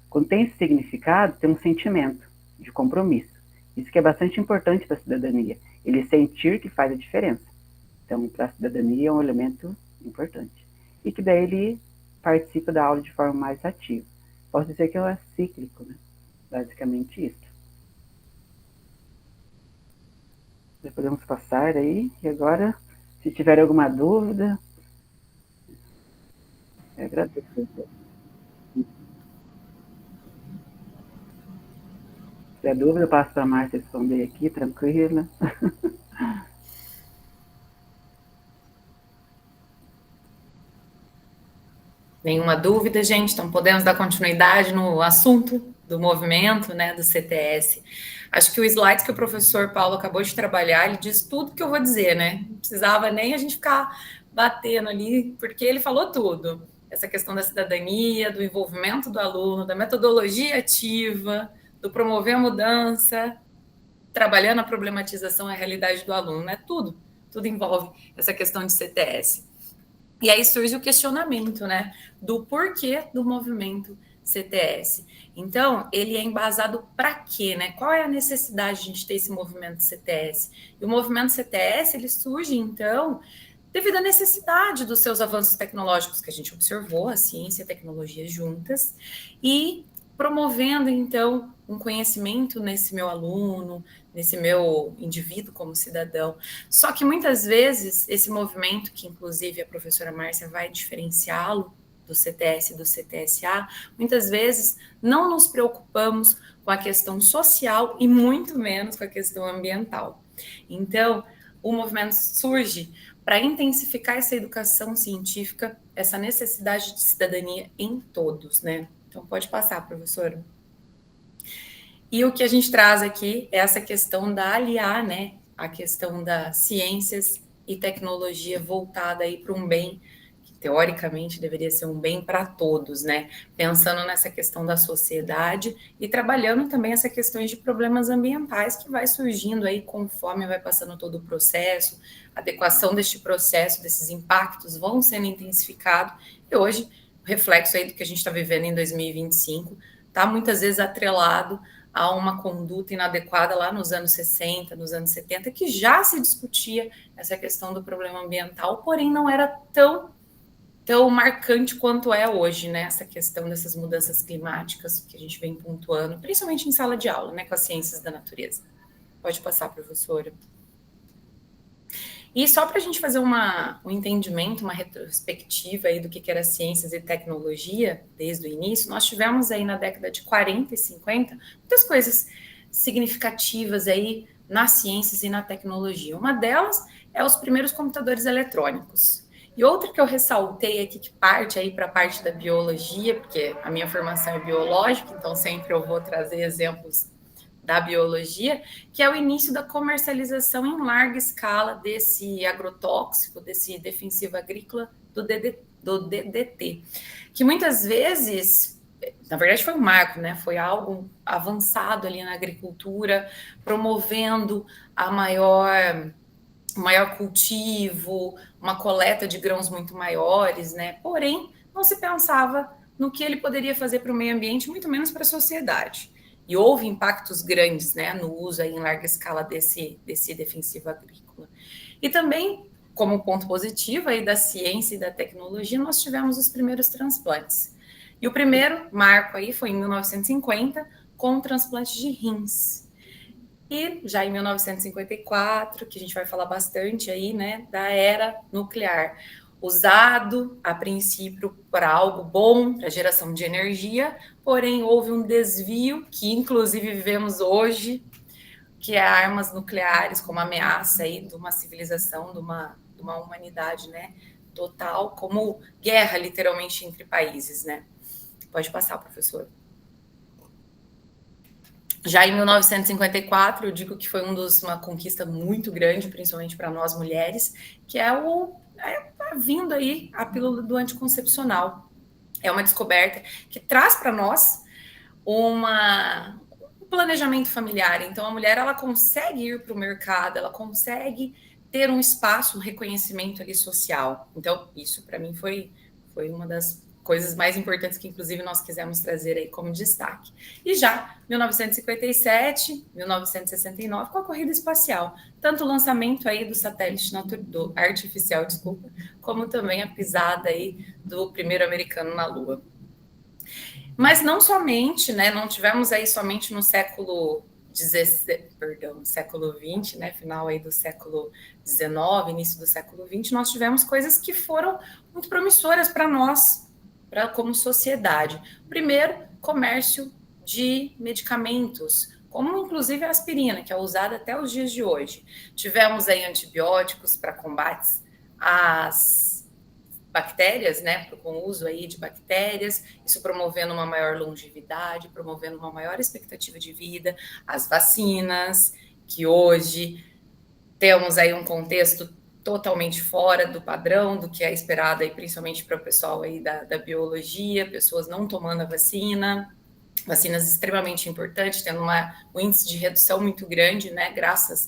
Quando tem esse significado, tem um sentimento de compromisso. Isso que é bastante importante para a cidadania, ele sentir que faz a diferença. Então, para a cidadania é um elemento importante. E que daí ele participa da aula de forma mais ativa. Posso dizer que é cíclico, né? Basicamente isso. Já podemos passar aí, e agora, se tiver alguma dúvida, agradeço. Se é dúvida, eu passo para a Márcia responder aqui, tranquila. Nenhuma dúvida, gente? Então, podemos dar continuidade no assunto do movimento, né, do CTS. Acho que o slide que o professor Paulo acabou de trabalhar, ele diz tudo que eu vou dizer, né? Não precisava nem a gente ficar batendo ali, porque ele falou tudo. Essa questão da cidadania, do envolvimento do aluno, da metodologia ativa, do promover a mudança, trabalhando a problematização e a realidade do aluno, né? Tudo envolve essa questão de CTS. E aí surge o questionamento, né, do porquê do movimento CTS. Então, ele é embasado para quê, né? Qual é a necessidade de a gente ter esse movimento CTS? E o movimento CTS, ele surge, então, devido à necessidade dos seus avanços tecnológicos que a gente observou, a ciência e a tecnologia juntas, e promovendo, então, um conhecimento nesse meu aluno, nesse meu indivíduo como cidadão. Só que muitas vezes esse movimento, que inclusive a professora Márcia vai diferenciá-lo do CTS e do CTSA, muitas vezes não nos preocupamos com a questão social e muito menos com a questão ambiental. Então, o movimento surge para intensificar essa educação científica, essa necessidade de cidadania em todos, né? Então, pode passar, professora. E o que a gente traz aqui é essa questão da aliar, né, a questão das ciências e tecnologia voltada aí para um bem que teoricamente deveria ser um bem para todos, né, pensando nessa questão da sociedade e trabalhando também essa questões de problemas ambientais que vai surgindo aí conforme vai passando todo o processo, a adequação deste processo, desses impactos vão sendo intensificados e hoje o reflexo aí do que a gente está vivendo em 2025 está muitas vezes atrelado a uma conduta inadequada lá nos anos 60, nos anos 70, que já se discutia essa questão do problema ambiental, porém não era tão marcante quanto é hoje, né? Essa questão dessas mudanças climáticas que a gente vem pontuando, principalmente em sala de aula, né? Com as ciências da natureza. Pode passar, professora. E só para a gente fazer um entendimento, uma retrospectiva aí do que era ciências e tecnologia, desde o início, nós tivemos aí na década de 40 e 50 muitas coisas significativas aí nas ciências e na tecnologia. Uma delas é os primeiros computadores eletrônicos. E outra que eu ressaltei aqui, que parte aí para a parte da biologia, porque a minha formação é biológica, então sempre eu vou trazer exemplos da biologia, que é o início da comercialização em larga escala desse agrotóxico, desse defensivo agrícola do DDT, que muitas vezes, na verdade foi um marco, né? Foi algo avançado ali na agricultura, promovendo a maior cultivo, uma coleta de grãos muito maiores, né? Porém, não se pensava no que ele poderia fazer para o meio ambiente, muito menos para a sociedade. E houve impactos grandes, né, no uso aí em larga escala desse defensivo agrícola. E também, como ponto positivo aí da ciência e da tecnologia, nós tivemos os primeiros transplantes. E o primeiro marco aí foi em 1950, com o transplante de rins. E já em 1954, que a gente vai falar bastante aí, né, da era nuclear, usado a princípio para algo bom, para geração de energia, porém houve um desvio que inclusive vivemos hoje, que é armas nucleares como ameaça aí de uma civilização, de uma humanidade, né, total, como guerra literalmente entre países, né? Pode passar, professor. Já em 1954, eu digo que foi uma conquista muito grande, principalmente para nós mulheres, que é vindo aí a pílula do anticoncepcional. É uma descoberta que traz para nós um planejamento familiar. Então, a mulher ela consegue ir para o mercado, ela consegue ter um espaço, um reconhecimento ali social. Então, isso para mim foi uma das coisas mais importantes que, inclusive, nós quisemos trazer aí como destaque. E já 1957, 1969, com a corrida espacial, tanto o lançamento aí do satélite artificial, como também a pisada aí do primeiro americano na Lua. Mas não somente, né, não tivemos aí somente no século XX, né, final aí do século XIX, início do século XX, nós tivemos coisas que foram muito promissoras para nós, como sociedade. Primeiro, comércio de medicamentos, como inclusive a aspirina, que é usada até os dias de hoje. Tivemos aí antibióticos para combates às bactérias, né, com o uso aí de bactérias, isso promovendo uma maior longevidade, promovendo uma maior expectativa de vida, as vacinas, que hoje temos aí um contexto totalmente fora do padrão, do que é esperado aí, principalmente para o pessoal aí da biologia, pessoas não tomando a vacina, vacinas extremamente importantes, tendo um índice de redução muito grande, né, graças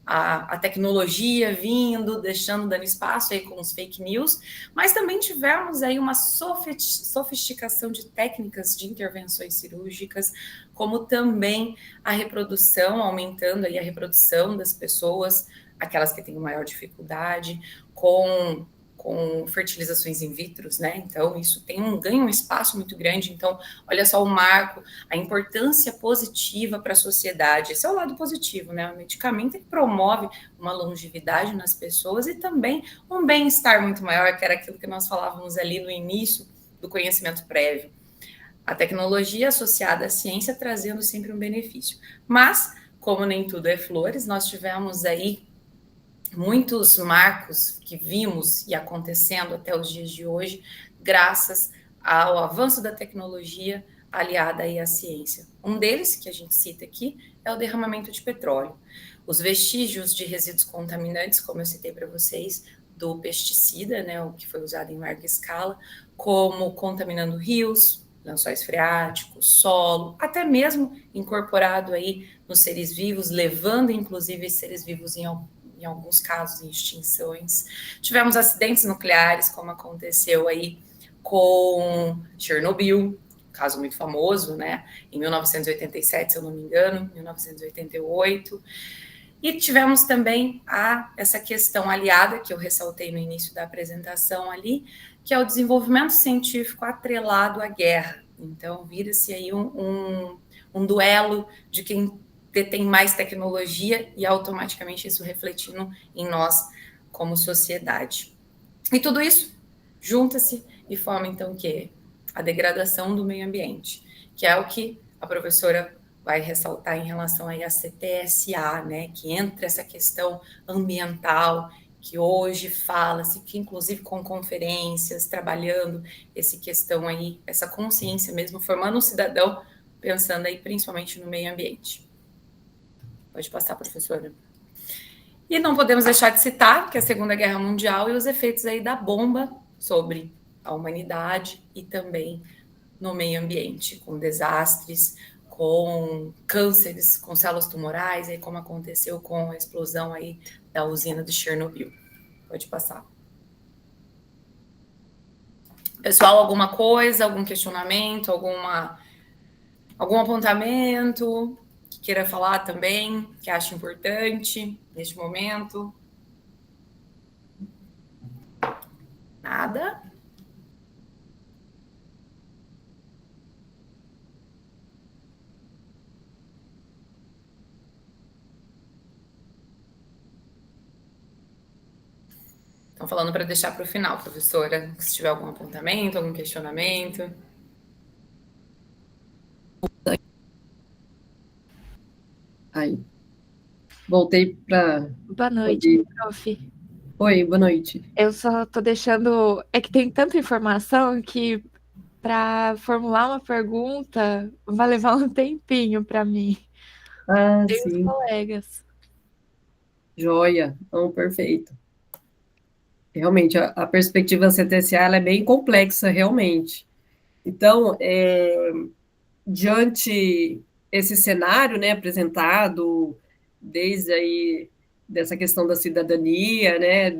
à tecnologia vindo, dando espaço aí com os fake news, mas também tivemos aí uma sofisticação de técnicas de intervenções cirúrgicas, como também a reprodução, aumentando aí a reprodução das pessoas, aquelas que têm maior dificuldade, com fertilizações in vitro, né? Então, isso ganha um espaço muito grande. Então, olha só o marco, a importância positiva para a sociedade. Esse é o lado positivo, né? O medicamento que promove uma longevidade nas pessoas e também um bem-estar muito maior, que era aquilo que nós falávamos ali no início do conhecimento prévio. A tecnologia associada à ciência trazendo sempre um benefício. Mas, como nem tudo é flores, nós tivemos aí muitos marcos que vimos e acontecendo até os dias de hoje, graças ao avanço da tecnologia aliada aí à ciência. Um deles, que a gente cita aqui, é o derramamento de petróleo. Os vestígios de resíduos contaminantes, como eu citei para vocês, do pesticida, né, o que foi usado em larga escala, como contaminando rios, lençóis freáticos, solo, até mesmo incorporado aí nos seres vivos, levando inclusive seres vivos em alguns casos em extinções. Tivemos acidentes nucleares, como aconteceu aí com Chernobyl, caso muito famoso, né? Em 1987, se eu não me engano, 1988. E tivemos também essa questão aliada, que eu ressaltei no início da apresentação ali, que é o desenvolvimento científico atrelado à guerra. Então, vira-se aí um duelo de quem tem mais tecnologia e automaticamente isso refletindo em nós como sociedade. E tudo isso junta-se e forma, então, o quê? A degradação do meio ambiente, que é o que a professora vai ressaltar em relação aí à CTSA, né, que entra essa questão ambiental, que hoje fala-se, que inclusive com conferências, trabalhando essa questão aí, essa consciência mesmo, formando um cidadão, pensando aí principalmente no meio ambiente. Pode passar, professora. E não podemos deixar de citar que a Segunda Guerra Mundial e os efeitos aí da bomba sobre a humanidade e também no meio ambiente, com desastres, com cânceres, com células tumorais, aí como aconteceu com a explosão aí da usina de Chernobyl. Pode passar. Pessoal, alguma coisa, algum questionamento, algum apontamento que queira falar também, que acha importante neste momento? Nada? Estão falando para deixar para o final, professora, se tiver algum apontamento, algum questionamento. Aí. Voltei para. Boa noite, prof. Oi, boa noite. Eu só tô deixando. É que tem tanta informação que para formular uma pergunta vai levar um tempinho para mim. Tem sim. os colegas. Joia, então, perfeito. Realmente, a perspectiva CTSA ela é bem complexa, realmente. Então, diante esse cenário, né, apresentado desde aí dessa questão da cidadania, né,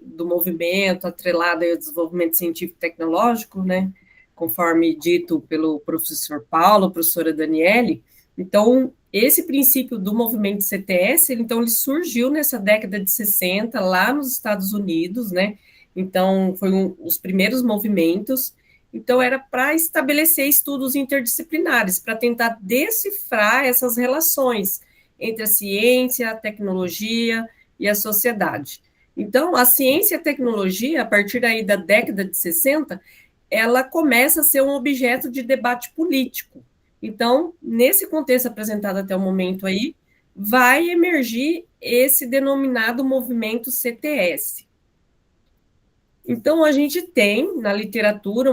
do movimento atrelado ao desenvolvimento científico e tecnológico, né, conforme dito pelo professor Paulo, professora Daniele. Então, esse princípio do movimento CTS, ele surgiu nessa década de 60, lá nos Estados Unidos, né, então foi os primeiros movimentos. Então, era para estabelecer estudos interdisciplinares, para tentar decifrar essas relações entre a ciência, a tecnologia e a sociedade. Então, a ciência e a tecnologia, a partir daí da década de 60, ela começa a ser um objeto de debate político. Então, nesse contexto apresentado até o momento aí, vai emergir esse denominado movimento CTS. Então, a gente tem na literatura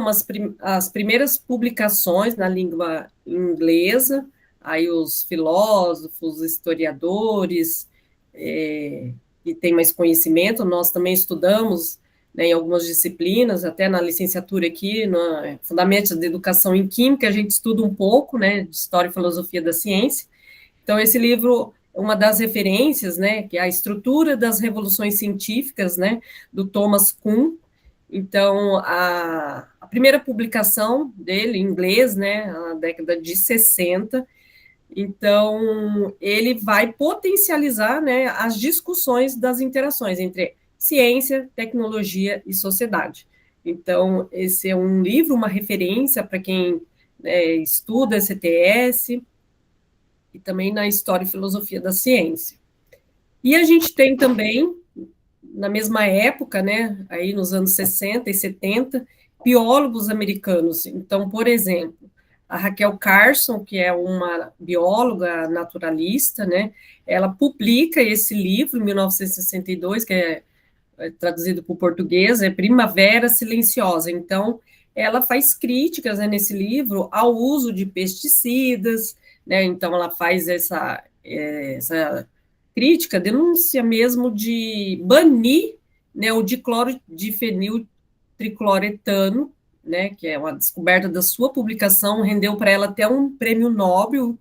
as primeiras publicações na língua inglesa, aí os filósofos, historiadores, que têm mais conhecimento, nós também estudamos, né, em algumas disciplinas, até na licenciatura aqui, no Fundamentos da Educação em Química, a gente estuda um pouco, né, de História e Filosofia da Ciência. Então, esse livro é uma das referências, né, que é a Estrutura das Revoluções Científicas, né, do Thomas Kuhn. Então, a primeira publicação dele, em inglês, né, na década de 60, então, ele vai potencializar, né, as discussões das interações entre ciência, tecnologia e sociedade. Então, esse é um livro, uma referência para quem estuda CTS e também na história e filosofia da ciência. E a gente tem também, na mesma época, né, aí nos anos 60 e 70, biólogos americanos. Então, por exemplo, a Raquel Carson, que é uma bióloga naturalista, né, ela publica esse livro em 1962, que é traduzido para o português, é Primavera Silenciosa. Então, ela faz críticas, né, nesse livro ao uso de pesticidas, né, então ela faz essa crítica, denúncia mesmo de banir, né, o diclordifenil tricloretano, né, que é uma descoberta da sua publicação, rendeu para ela até um prêmio Nobel,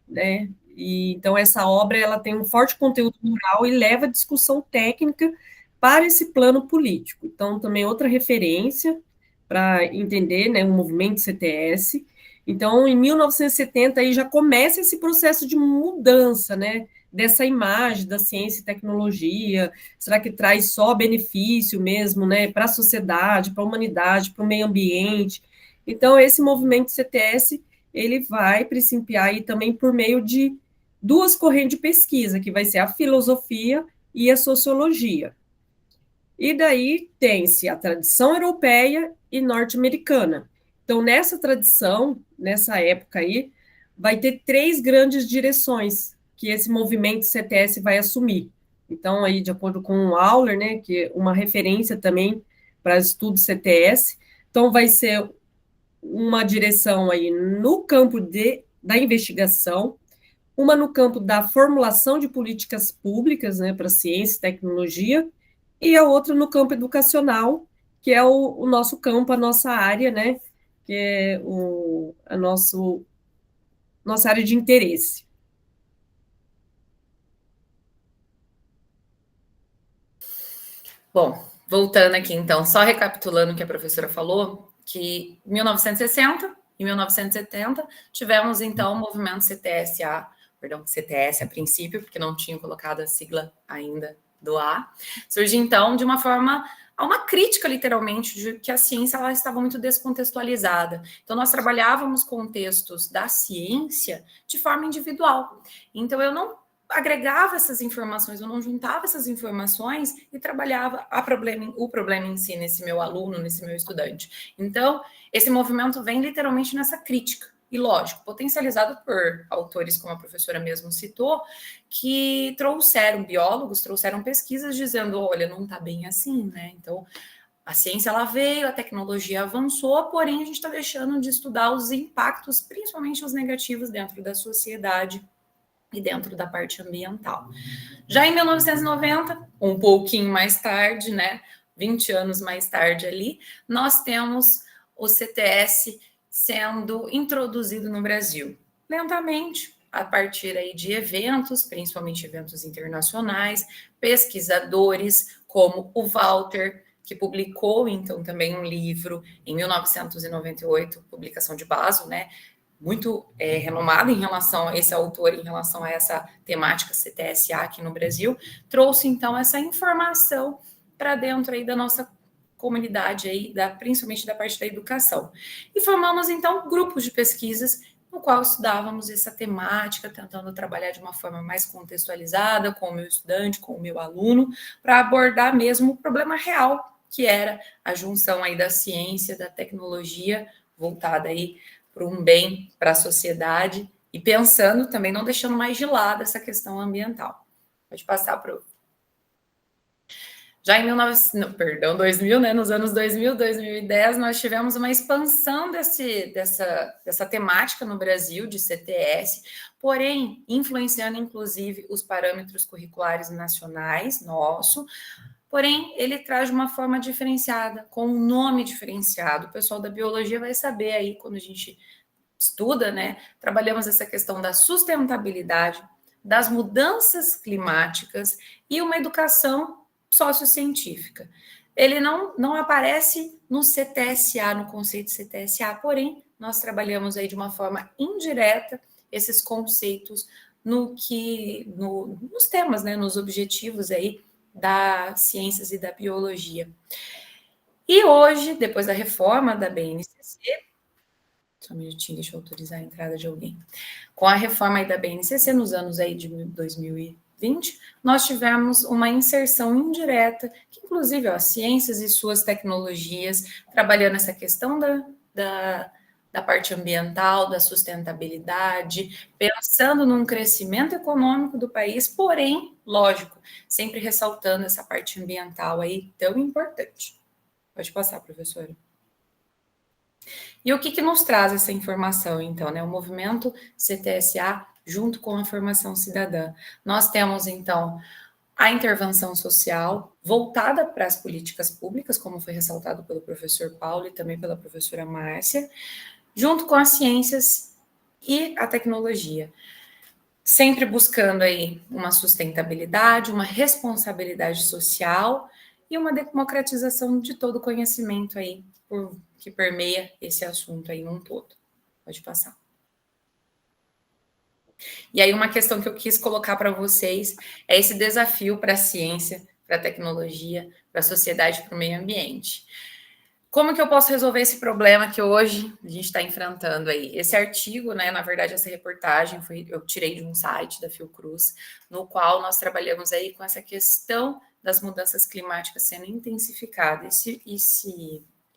né, e então essa obra ela tem um forte conteúdo moral e leva a discussão técnica para esse plano político. Então, também outra referência para entender, né, o movimento CTS. Então, em 1970, aí já começa esse processo de mudança, né, dessa imagem da ciência e tecnologia. Será que traz só benefício mesmo, né, para a sociedade, para a humanidade, para o meio ambiente? Então, esse movimento CTS, ele vai principiar aí também por meio de duas correntes de pesquisa, que vai ser a filosofia e a sociologia. E daí tem-se a tradição europeia e norte-americana. Então, nessa tradição, nessa época aí, vai ter 3 grandes direções que esse movimento CTS vai assumir. Então, aí, de acordo com o Auler, né, que é uma referência também para estudo CTS, então vai ser uma direção aí no campo da investigação, uma no campo da formulação de políticas públicas, né, para ciência e tecnologia, e a outra no campo educacional, que é o nosso campo, a nossa área, né, que é a nossa área de interesse. Bom, voltando aqui então, só recapitulando o que a professora falou, que em 1960 e 1970 tivemos então o movimento CTS a princípio, porque não tinha colocado a sigla ainda do A, surge então de uma forma, a uma crítica literalmente de que a ciência ela estava muito descontextualizada. Então nós trabalhávamos contextos da ciência de forma individual. Então eu não agregava essas informações, eu não juntava essas informações e trabalhava o problema em si nesse meu aluno, nesse meu estudante. Então, esse movimento vem literalmente nessa crítica. E, lógico, potencializado por autores, como a professora mesmo citou, que biólogos trouxeram pesquisas dizendo, olha, não está bem assim, né? Então, a ciência ela veio, a tecnologia avançou, porém a gente está deixando de estudar os impactos, principalmente os negativos dentro da sociedade e dentro da parte ambiental. Já em 1990, um pouquinho mais tarde, né, 20 anos mais tarde ali, nós temos o CTS sendo introduzido no Brasil. Lentamente, a partir aí de eventos, principalmente eventos internacionais, pesquisadores como o Walter, que publicou, então, também um livro em 1998, publicação de Basel, né, muito renomado em relação a esse autor, em relação a essa temática CTSA aqui no Brasil, trouxe, então, essa informação para dentro aí da nossa comunidade, aí, principalmente da parte da educação. E formamos, então, grupos de pesquisas no qual estudávamos essa temática, tentando trabalhar de uma forma mais contextualizada com o meu estudante, com o meu aluno, para abordar mesmo o problema real que era a junção aí da ciência, da tecnologia, voltada aí para um bem para a sociedade, e pensando também, não deixando mais de lado essa questão ambiental. Pode passar para o... Já em 2000, né, nos anos 2000, 2010, nós tivemos uma expansão dessa temática no Brasil, de CTS, porém, influenciando, inclusive, os parâmetros curriculares nacionais, porém, ele traz de uma forma diferenciada, com um nome diferenciado. O pessoal da biologia vai saber aí, quando a gente estuda, né, trabalhamos essa questão da sustentabilidade, das mudanças climáticas e uma educação sociocientífica. Ele não aparece no CTSA, no conceito CTSA, porém, nós trabalhamos aí de uma forma indireta esses conceitos nos temas, né, nos objetivos aí das ciências e da biologia. E hoje, depois da reforma da BNCC, só um minutinho, deixa eu autorizar a entrada de alguém. Com a reforma aí da BNCC, nos anos aí de 2020, nós tivemos uma inserção indireta, que inclusive, ó, ciências e suas tecnologias, trabalhando essa questão da parte ambiental, da sustentabilidade, pensando num crescimento econômico do país, porém, lógico, sempre ressaltando essa parte ambiental aí tão importante. Pode passar, professora. E o que nos traz essa informação, então, né? O movimento CTSA junto com a formação cidadã. Nós temos, então, a intervenção social voltada para as políticas públicas, como foi ressaltado pelo professor Paulo e também pela professora Márcia, junto com as ciências e a tecnologia. Sempre buscando aí uma sustentabilidade, uma responsabilidade social e uma democratização de todo o conhecimento aí que permeia esse assunto aí num todo. Pode passar. E aí uma questão que eu quis colocar para vocês é esse desafio para a ciência, para a tecnologia, para a sociedade, para o meio ambiente. Como que eu posso resolver esse problema que hoje a gente está enfrentando aí? Esse artigo, né, na verdade, essa reportagem eu tirei de um site da Fiocruz, no qual nós trabalhamos aí com essa questão das mudanças climáticas sendo intensificadas.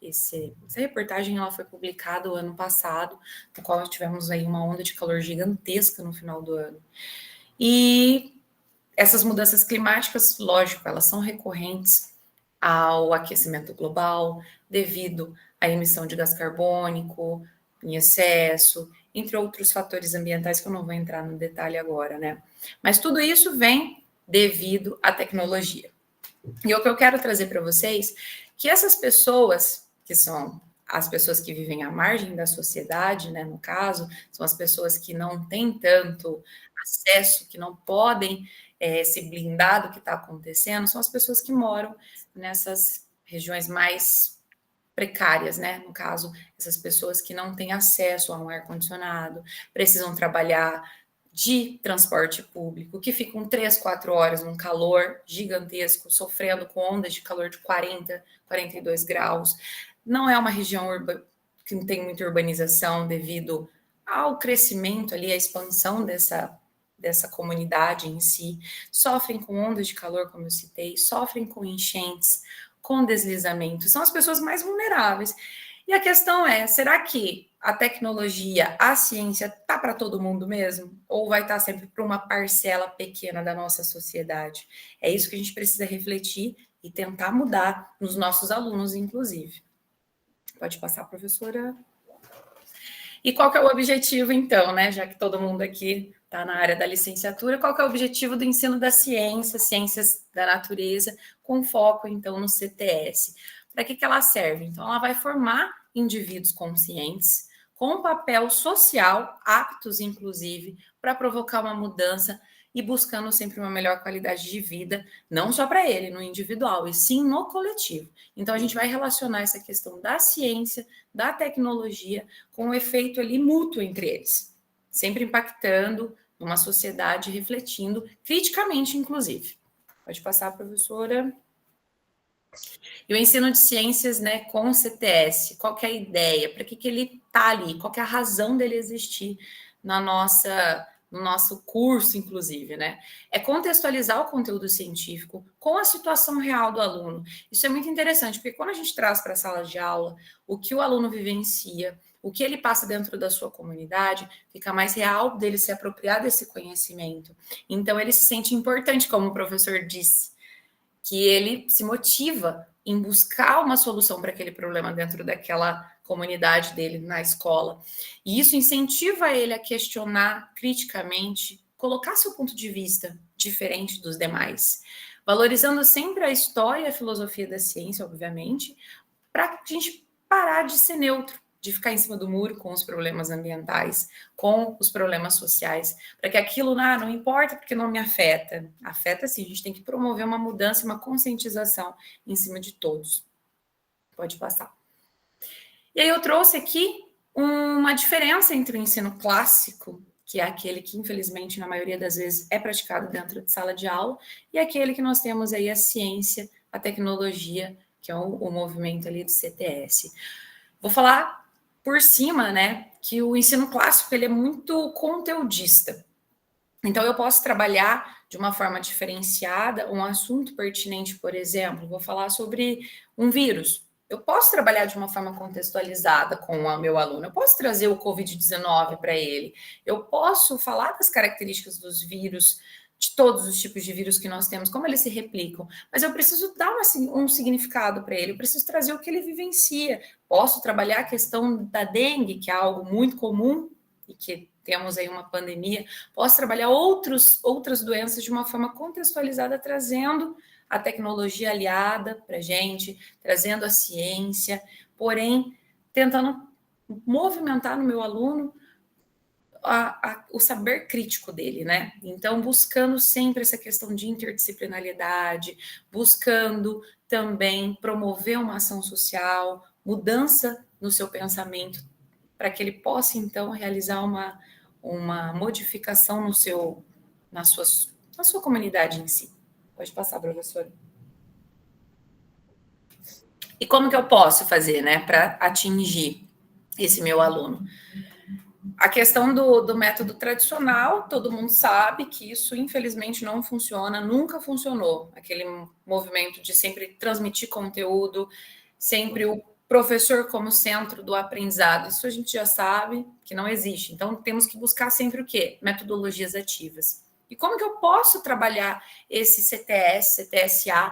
Essa reportagem ela foi publicada o ano passado, no qual tivemos aí uma onda de calor gigantesca no final do ano. E essas mudanças climáticas, lógico, elas são recorrentes ao aquecimento global, devido à emissão de gás carbônico em excesso, entre outros fatores ambientais que eu não vou entrar no detalhe agora, né? Mas tudo isso vem devido à tecnologia. E o que eu quero trazer para vocês, que essas pessoas, que são as pessoas que vivem à margem da sociedade, né, no caso, são as pessoas que não têm tanto acesso, que não podem se blindar do que está acontecendo, são as pessoas que moram nessas regiões mais precárias, né? No caso, essas pessoas que não têm acesso a um ar-condicionado, precisam trabalhar de transporte público, que ficam 3, 4 horas num calor gigantesco, sofrendo com ondas de calor de 40, 42 graus. Não é uma região que não tem muita urbanização devido ao crescimento ali, à expansão dessa comunidade em si. Sofrem com ondas de calor, como eu citei, sofrem com enchentes, com deslizamento. São as pessoas mais vulneráveis. E a questão é, será que a tecnologia, a ciência, está para todo mundo mesmo? Ou vai estar sempre para uma parcela pequena da nossa sociedade? É isso que a gente precisa refletir e tentar mudar nos nossos alunos, inclusive. Pode passar, professora. E qual que é o objetivo, então, né? Já que todo mundo aqui está na área da licenciatura, qual que é o objetivo do ensino da ciência, ciências da natureza, com foco, então, no CTS? Para que ela serve? Então, ela vai formar indivíduos conscientes, com um papel social, aptos, inclusive, para provocar uma mudança e buscando sempre uma melhor qualidade de vida, não só para ele, no individual, e sim no coletivo. Então, a gente vai relacionar essa questão da ciência, da tecnologia, com o efeito ali mútuo entre eles, sempre impactando numa sociedade, refletindo criticamente, inclusive. Pode passar, professora. E o ensino de ciências, né, com o CTS, qual que é a ideia? Para que ele está ali? Qual que é a razão dele existir na nossa no nosso curso, inclusive, né? É contextualizar o conteúdo científico com a situação real do aluno. Isso é muito interessante, porque quando a gente traz para a sala de aula o que o aluno vivencia, o que ele passa dentro da sua comunidade, fica mais real dele se apropriar desse conhecimento. Então, ele se sente importante, como o professor disse, que ele se motiva em buscar uma solução para aquele problema dentro daquela comunidade dele na escola. E isso incentiva ele a questionar criticamente, colocar seu ponto de vista diferente dos demais, valorizando sempre a história e a filosofia da ciência, obviamente, para a gente parar de ser neutro, de ficar em cima do muro com os problemas ambientais, com os problemas sociais, para que aquilo não importa porque não me afeta. Afeta sim, a gente tem que promover uma mudança, uma conscientização em cima de todos. Pode passar. E aí eu trouxe aqui uma diferença entre o ensino clássico, que é aquele que, infelizmente, na maioria das vezes é praticado dentro de sala de aula, e aquele que nós temos aí a ciência, a tecnologia, que é o movimento ali do CTS. Vou falar por cima, né, que o ensino clássico ele é muito conteudista. Então, eu posso trabalhar de uma forma diferenciada um assunto pertinente, por exemplo, vou falar sobre um vírus. Eu posso trabalhar de uma forma contextualizada com o meu aluno, eu posso trazer o Covid-19 para ele, eu posso falar das características dos vírus, de todos os tipos de vírus que nós temos, como eles se replicam, mas eu preciso dar um significado para ele, eu preciso trazer o que ele vivencia. Posso trabalhar a questão da dengue, que é algo muito comum e que temos aí uma pandemia, posso trabalhar outras doenças de uma forma contextualizada, trazendo a tecnologia aliada para a gente, trazendo a ciência, porém, tentando movimentar no meu aluno o saber crítico dele, né? Então, buscando sempre essa questão de interdisciplinaridade, buscando também promover uma ação social, mudança no seu pensamento, para que ele possa, então, realizar uma modificação na sua comunidade em si. Pode passar, professora. E como que eu posso fazer, né, para atingir esse meu aluno? A questão do método tradicional, todo mundo sabe que isso, infelizmente, não funciona, nunca funcionou. Aquele movimento de sempre transmitir conteúdo, sempre o professor como centro do aprendizado, isso a gente já sabe que não existe. Então, temos que buscar sempre o quê? Metodologias ativas. E como que eu posso trabalhar esse CTS, CTSA,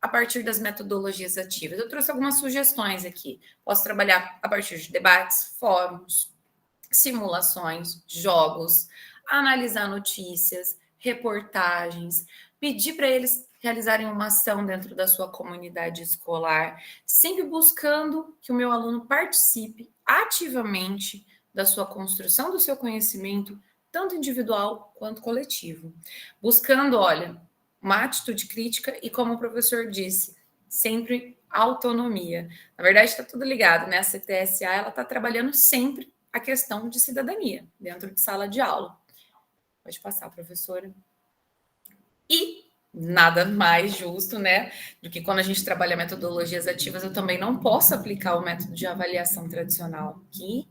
a partir das metodologias ativas? Eu trouxe algumas sugestões aqui. Posso trabalhar a partir de debates, fóruns, simulações, jogos, analisar notícias, reportagens, pedir para eles realizarem uma ação dentro da sua comunidade escolar, sempre buscando que o meu aluno participe ativamente da sua construção do seu conhecimento, tanto individual quanto coletivo. Buscando, olha, uma atitude crítica e, como o professor disse, sempre autonomia. Na verdade, está tudo ligado, né? A CTSA, ela está trabalhando sempre a questão de cidadania dentro de sala de aula. Pode passar, professora. E nada mais justo, né, do que quando a gente trabalha metodologias ativas, eu também não posso aplicar o método de avaliação tradicional, que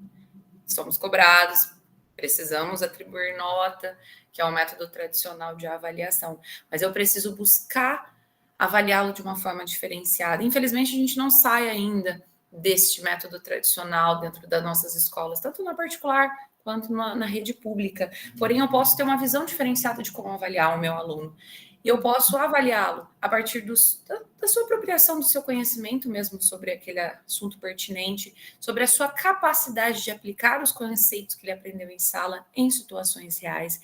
somos cobrados, precisamos atribuir nota, que é o método tradicional de avaliação, mas eu preciso buscar avaliá-lo de uma forma diferenciada. Infelizmente, a gente não sai ainda deste método tradicional dentro das nossas escolas, tanto na particular quanto na rede pública. Porém, eu posso ter uma visão diferenciada de como avaliar o meu aluno. E eu posso avaliá-lo a partir da sua apropriação do seu conhecimento mesmo sobre aquele assunto pertinente, sobre a sua capacidade de aplicar os conceitos que ele aprendeu em sala em situações reais.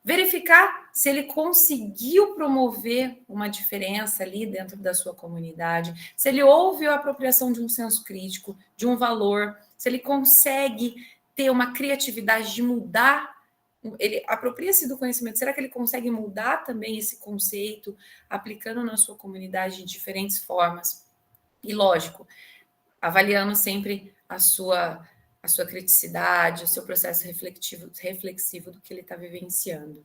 Verificar se ele conseguiu promover uma diferença ali dentro da sua comunidade, se ele houve a apropriação de um senso crítico, de um valor, se ele consegue ter uma criatividade de mudar, ele apropria-se do conhecimento, será que ele consegue mudar também esse conceito, aplicando na sua comunidade de diferentes formas? E, lógico, avaliando sempre a sua criticidade, o seu processo reflexivo do que ele está vivenciando.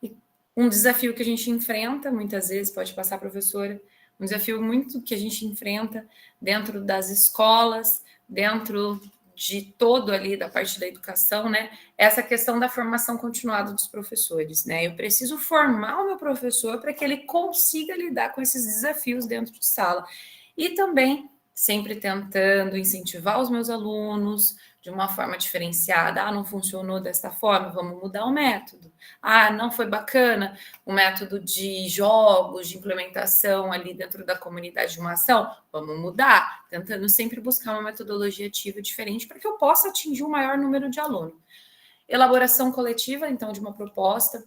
E um desafio que a gente enfrenta, muitas vezes, pode passar, professora, um desafio muito que a gente enfrenta dentro das escolas, dentro de todo ali, da parte da educação, né, essa questão da formação continuada dos professores, né? Eu preciso formar o meu professor para que ele consiga lidar com esses desafios dentro de sala. E também sempre tentando incentivar os meus alunos de uma forma diferenciada. Ah, não funcionou desta forma, vamos mudar o método. Ah, não foi bacana o método de jogos, de implementação ali dentro da comunidade de uma ação, vamos mudar, tentando sempre buscar uma metodologia ativa diferente para que eu possa atingir um maior número de alunos. Elaboração coletiva, então, de uma proposta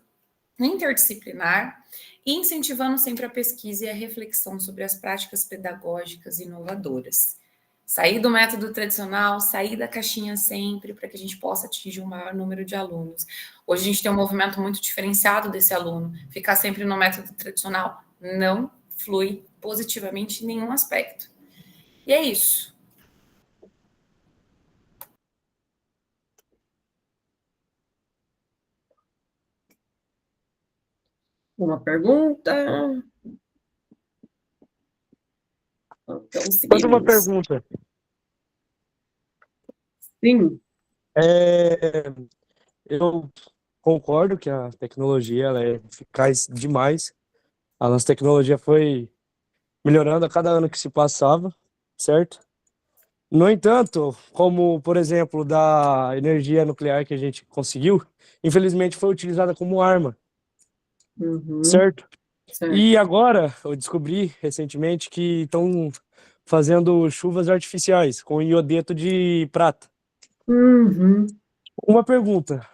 interdisciplinar, e incentivando sempre a pesquisa e a reflexão sobre as práticas pedagógicas inovadoras. Sair do método tradicional, sair da caixinha sempre, para que a gente possa atingir um maior número de alunos. Hoje a gente tem um movimento muito diferenciado desse aluno. Ficar sempre no método tradicional não flui positivamente em nenhum aspecto. E é isso. Uma pergunta? Então, Mais uma seguimos. pergunta. Sim. Eu concordo que a tecnologia ela é eficaz demais. A nossa tecnologia foi melhorando a cada ano que se passava, certo? No entanto, como, por exemplo, da energia nuclear que a gente conseguiu, infelizmente foi utilizada como arma, Uhum, certo? certo. E agora eu descobri recentemente que estão fazendo chuvas artificiais com iodeto de prata. Uhum. Uma pergunta: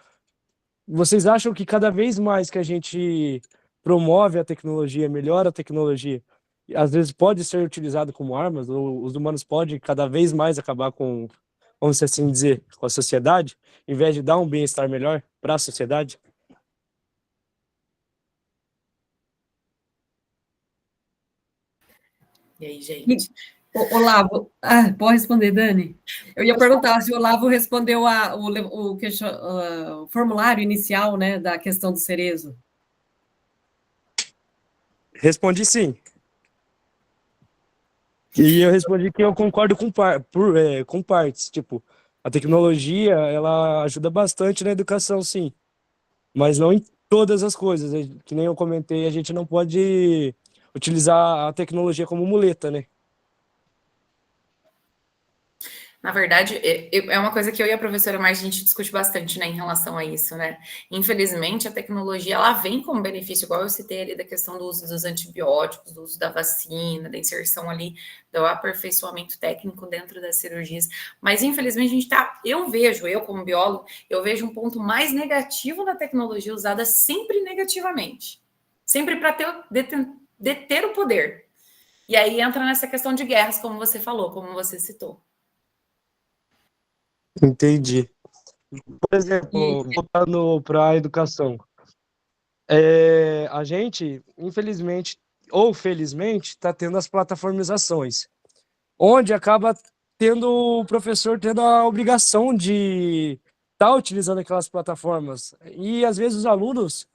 vocês acham que cada vez mais que a gente promove a tecnologia, melhora a tecnologia, às vezes pode ser utilizado como armas, ou os humanos podem cada vez mais acabar com, vamos assim dizer, com a sociedade, em vez de dar um bem-estar melhor para a sociedade? E aí, gente? Olavo, pode responder, Dani? Eu ia perguntar se o Olavo respondeu o formulário inicial, né, da questão do Cerezo. Respondi sim. E eu respondi que eu concordo com partes. Tipo, a tecnologia, ela ajuda bastante na educação, sim. Mas não em todas as coisas. Que nem eu comentei, a gente não pode utilizar a tecnologia como muleta, né? Na verdade, é uma coisa que eu e a professora mais a gente discute bastante, né, em relação a isso, né? Infelizmente, a tecnologia, ela vem como benefício, igual eu citei ali da questão do uso dos antibióticos, do uso da vacina, da inserção ali, do aperfeiçoamento técnico dentro das cirurgias. Mas, infelizmente, eu como biólogo, eu vejo um ponto mais negativo na tecnologia usada sempre negativamente. Sempre para deter o poder. E aí entra nessa questão de guerras, como você falou, como você citou. Entendi. Por exemplo, voltando para a educação, a gente, infelizmente ou felizmente, está tendo as plataformizações, onde acaba tendo o professor tendo a obrigação de estar utilizando aquelas plataformas. E às vezes os alunos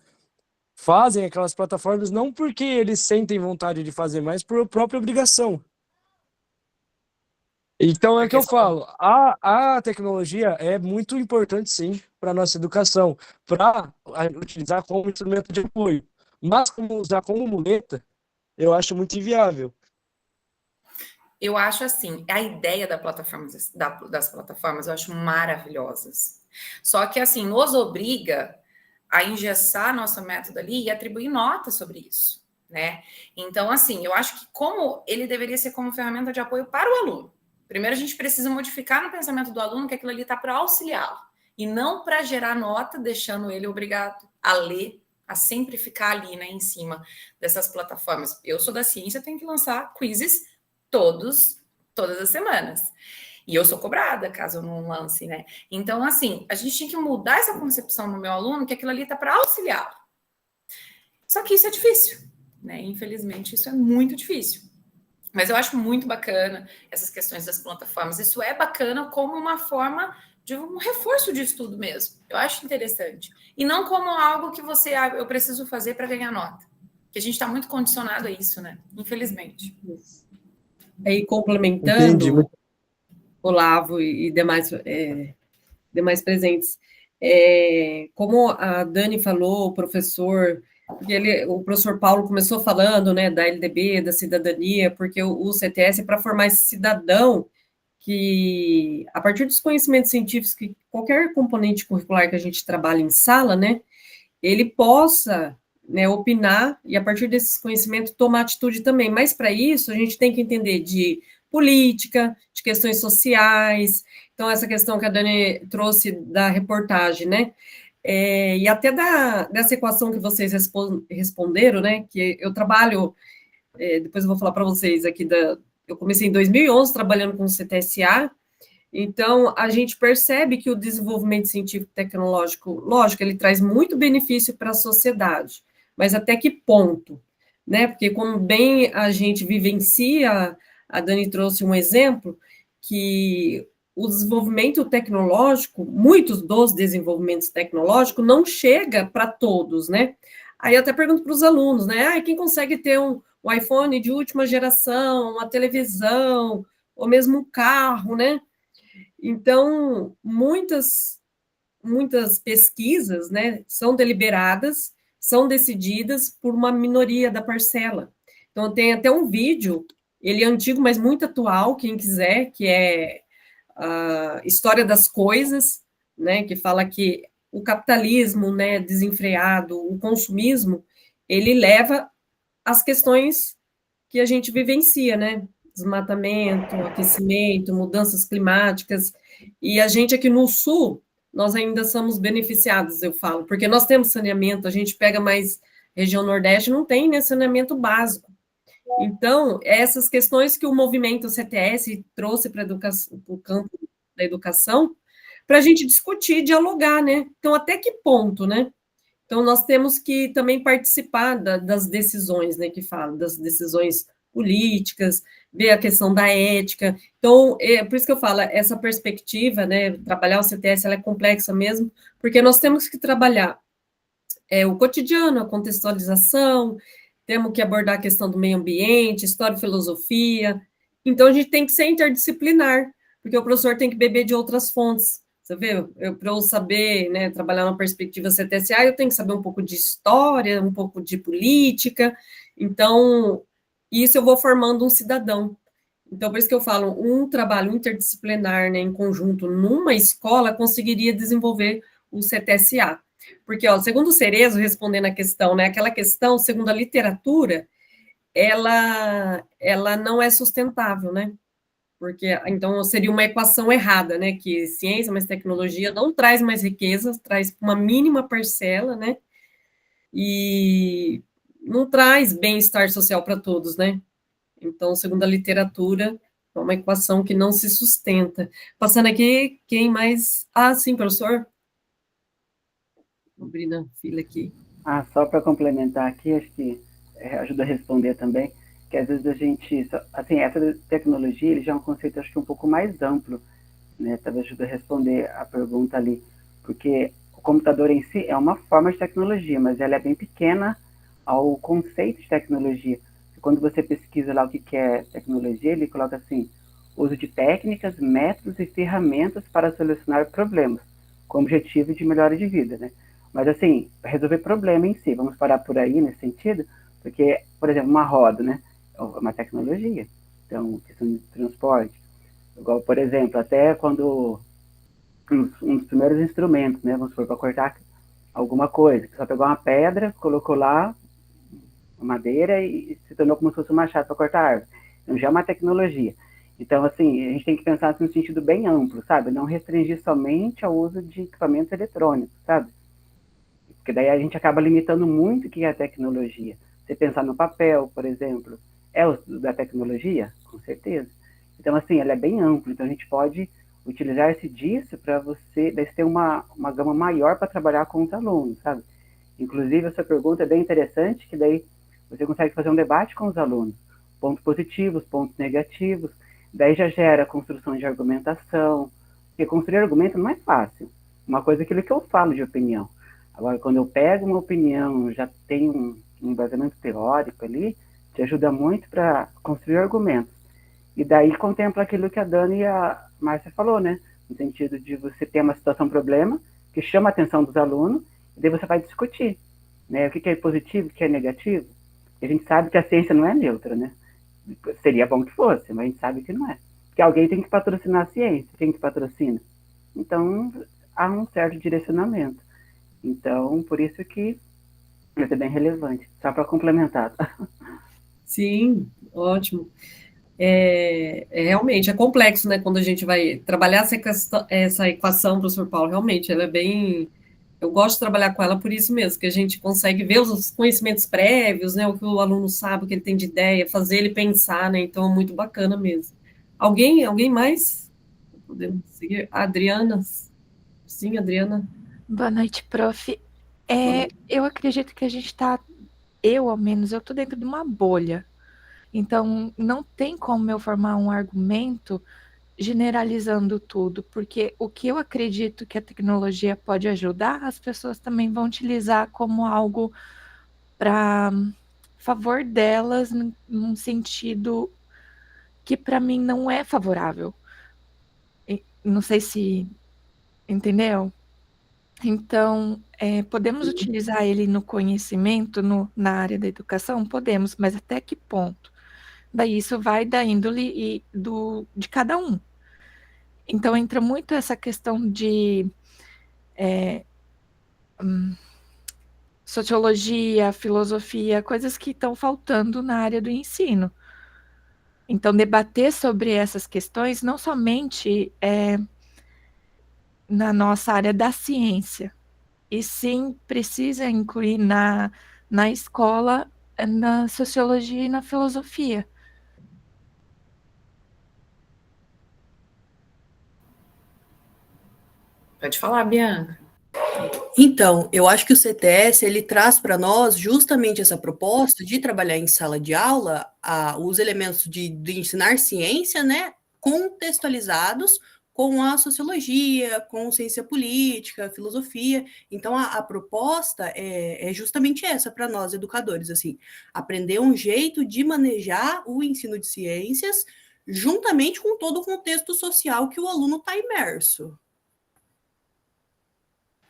fazem aquelas plataformas não porque eles sentem vontade de fazer, mas por própria obrigação. Então é o que eu falo, a tecnologia é muito importante sim para a nossa educação, para utilizar como instrumento de apoio, mas como usar como muleta, eu acho muito inviável. Eu acho assim, a ideia das plataformas eu acho maravilhosas. Só que assim, nos obriga a engessar nosso método ali e atribuir nota sobre isso, né? Então, assim, eu acho que como ele deveria ser como ferramenta de apoio para o aluno. Primeiro, a gente precisa modificar no pensamento do aluno que aquilo ali está para auxiliá-lo e não para gerar nota, deixando ele obrigado a ler, a sempre ficar ali, né, em cima dessas plataformas. Eu sou da ciência, tenho que lançar quizzes todas as semanas. E eu sou cobrada caso eu não lance, né? Então, assim, a gente tinha que mudar essa concepção no meu aluno que aquilo ali está para auxiliá-lo. Só que isso é difícil, né? Infelizmente, isso é muito difícil. Mas eu acho muito bacana essas questões das plataformas. Isso é bacana como uma forma de um reforço de estudo mesmo. Eu acho interessante. E não como algo que eu preciso fazer para ganhar nota. Porque a gente está muito condicionado a isso, né? Infelizmente. Aí, complementando, Entendi. Olavo e demais presentes. Como a Dani falou, o professor, o professor Paulo começou falando, né, da LDB, da cidadania, porque o CTS é para formar esse cidadão que, a partir dos conhecimentos científicos, que qualquer componente curricular que a gente trabalha em sala, né, ele possa, né, opinar e, a partir desses conhecimentos, tomar atitude também. Mas, para isso, a gente tem que entender de política, de questões sociais. Então, essa questão que a Dani trouxe da reportagem, né? E até dessa equação que vocês responderam, né? Que eu trabalho, depois eu vou falar para vocês aqui, eu comecei em 2011 trabalhando com o CTSA. Então, a gente percebe que o desenvolvimento científico e tecnológico, lógico, ele traz muito benefício para a sociedade, mas até que ponto, né? Porque como bem a gente vivencia, a Dani trouxe um exemplo, que o desenvolvimento tecnológico, muitos dos desenvolvimentos tecnológicos não chega para todos, né? Aí eu até pergunto para os alunos, né? Quem consegue ter um iPhone de última geração, uma televisão, ou mesmo um carro, né? Então, muitas pesquisas, né, são deliberadas, são decididas por uma minoria da parcela. Então, tem até um vídeo, ele é antigo, mas muito atual, quem quiser, que é a História das Coisas, né, que fala que o capitalismo, né, desenfreado, o consumismo, ele leva às questões que a gente vivencia, né, desmatamento, aquecimento, mudanças climáticas, e a gente aqui no Sul, nós ainda somos beneficiados, eu falo, porque nós temos saneamento, a gente pega mais região Nordeste, não tem, né, saneamento básico. Então, essas questões que o movimento CTS trouxe para o campo da educação, para a gente discutir, dialogar, né? Então, até que ponto, né? Então, nós temos que também participar das decisões, né, que falam, das decisões políticas, ver a questão da ética. Então, por isso que eu falo, essa perspectiva, né, trabalhar o CTS, ela é complexa mesmo, porque nós temos que trabalhar o cotidiano, a contextualização, temos que abordar a questão do meio ambiente, história e filosofia. Então, a gente tem que ser interdisciplinar, porque o professor tem que beber de outras fontes. Você vê, para eu saber, né, trabalhar na perspectiva CTSA, eu tenho que saber um pouco de história, um pouco de política. Então, isso eu vou formando um cidadão. Então, por isso que eu falo, um trabalho interdisciplinar, né, em conjunto, numa escola, conseguiria desenvolver o CTSA. Porque, ó, segundo o Cerezo, respondendo a questão, né, aquela questão, segundo a literatura, ela não é sustentável, né? Porque, então, seria uma equação errada, né? Que ciência mais tecnologia não traz mais riqueza, traz uma mínima parcela, né? E não traz bem-estar social para todos, né? Então, segundo a literatura, é uma equação que não se sustenta. Passando aqui, quem mais? Ah, sim, professor. Vou abrir na fila aqui. Só para complementar aqui, acho que ajuda a responder também, que às vezes a gente, assim, essa tecnologia, ele já é um conceito, acho que um pouco mais amplo, né, talvez ajuda a responder a pergunta ali, porque o computador em si é uma forma de tecnologia, mas ela é bem pequena ao conceito de tecnologia. Quando você pesquisa lá o que é tecnologia, ele coloca assim, uso de técnicas, métodos e ferramentas para solucionar problemas, com o objetivo de melhora de vida, né? Mas, assim, resolver problema em si, vamos parar por aí nesse sentido, porque, por exemplo, uma roda, né? É uma tecnologia. Então, questão de transporte. Igual, por exemplo, até quando um dos primeiros instrumentos, né? Vamos supor, para cortar alguma coisa. Só pegou uma pedra, colocou lá, uma madeira e se tornou como se fosse um machado para cortar árvore. Então, já é uma tecnologia. Então, assim, a gente tem que pensar assim, no sentido bem amplo, sabe? Não restringir somente ao uso de equipamentos eletrônicos, sabe? Porque daí a gente acaba limitando muito o que é a tecnologia. Você pensar no papel, por exemplo, é o da tecnologia? Com certeza. Então, assim, ela é bem ampla. Então, a gente pode utilizar-se disso para você ter uma gama maior para trabalhar com os alunos, sabe? Inclusive, essa pergunta é bem interessante, que daí você consegue fazer um debate com os alunos. Pontos positivos, pontos negativos. Daí já gera construção de argumentação. Porque construir argumento não é fácil. Uma coisa é aquilo que eu falo de opinião. Agora, quando eu pego uma opinião, já tem um embasamento teórico ali, te ajuda muito para construir argumentos. E daí contempla aquilo que a Dani e a Márcia falou, né? No sentido de você ter uma situação problema que chama a atenção dos alunos, e daí você vai discutir, né? O que é positivo, o que é negativo. E a gente sabe que a ciência não é neutra, né? Seria bom que fosse, mas a gente sabe que não é. Porque alguém tem que patrocinar a ciência, quem que patrocina? Então, há um certo direcionamento. Então, por isso que vai ser bem relevante. Só para complementar. Sim, ótimo. Realmente, é complexo, né? Quando a gente vai trabalhar essa equação, professor Paulo, realmente, ela é bem... Eu gosto de trabalhar com ela por isso mesmo, que a gente consegue ver os conhecimentos prévios, né? O que o aluno sabe, o que ele tem de ideia, fazer ele pensar, né? Então, é muito bacana mesmo. Alguém mais? Podemos seguir? Adriana? Sim, Adriana. Boa noite, prof. Eu acredito que a gente está, ao menos, eu estou dentro de uma bolha. Então, não tem como eu formar um argumento generalizando tudo, porque o que eu acredito que a tecnologia pode ajudar, as pessoas também vão utilizar como algo para favor delas, num sentido que para mim não é favorável. Não sei se entendeu? Então, podemos utilizar ele no conhecimento, na área da educação? Podemos, mas até que ponto? Daí isso vai da índole de cada um. Então, entra muito essa questão de sociologia, filosofia, coisas que estão faltando na área do ensino. Então, debater sobre essas questões não somente na nossa área da ciência, e sim precisa incluir na escola, na sociologia e na filosofia. Pode falar, Bianca. Então, eu acho que o CTS ele traz para nós justamente essa proposta de trabalhar em sala de aula os elementos de ensinar ciência, né, contextualizados com a sociologia, com ciência política, filosofia. Então, a proposta é justamente essa para nós, educadores, assim, aprender um jeito de manejar o ensino de ciências juntamente com todo o contexto social que o aluno está imerso.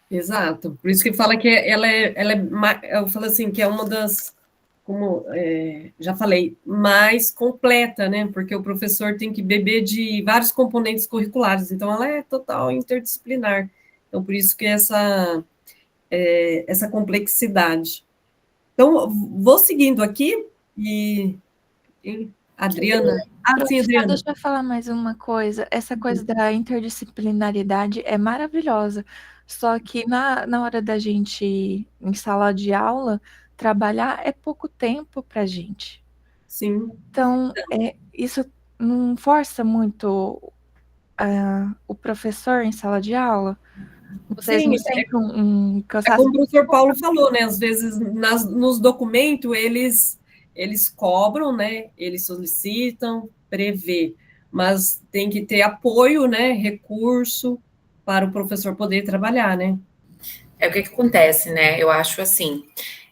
Exato. Por isso que fala que eu falo assim, que é uma das, como já falei, mais completa, né? Porque o professor tem que beber de vários componentes curriculares, então ela é total interdisciplinar. Então, por isso que essa complexidade. Então, vou seguindo aqui e Adriana. Sim, Adriana. Deixa eu falar mais uma coisa. Essa coisa da interdisciplinaridade é maravilhosa. Só que na hora da gente, em sala de aula, trabalhar é pouco tempo para a gente. Sim. Então, isso não força muito o professor em sala de aula? Vocês não sentem um cansaço? Como o professor Paulo falou, né? Às vezes, nos documentos, eles cobram, né? Eles solicitam, prevê, mas tem que ter apoio, né? Recurso para o professor poder trabalhar, né? O que acontece, né? Eu acho assim,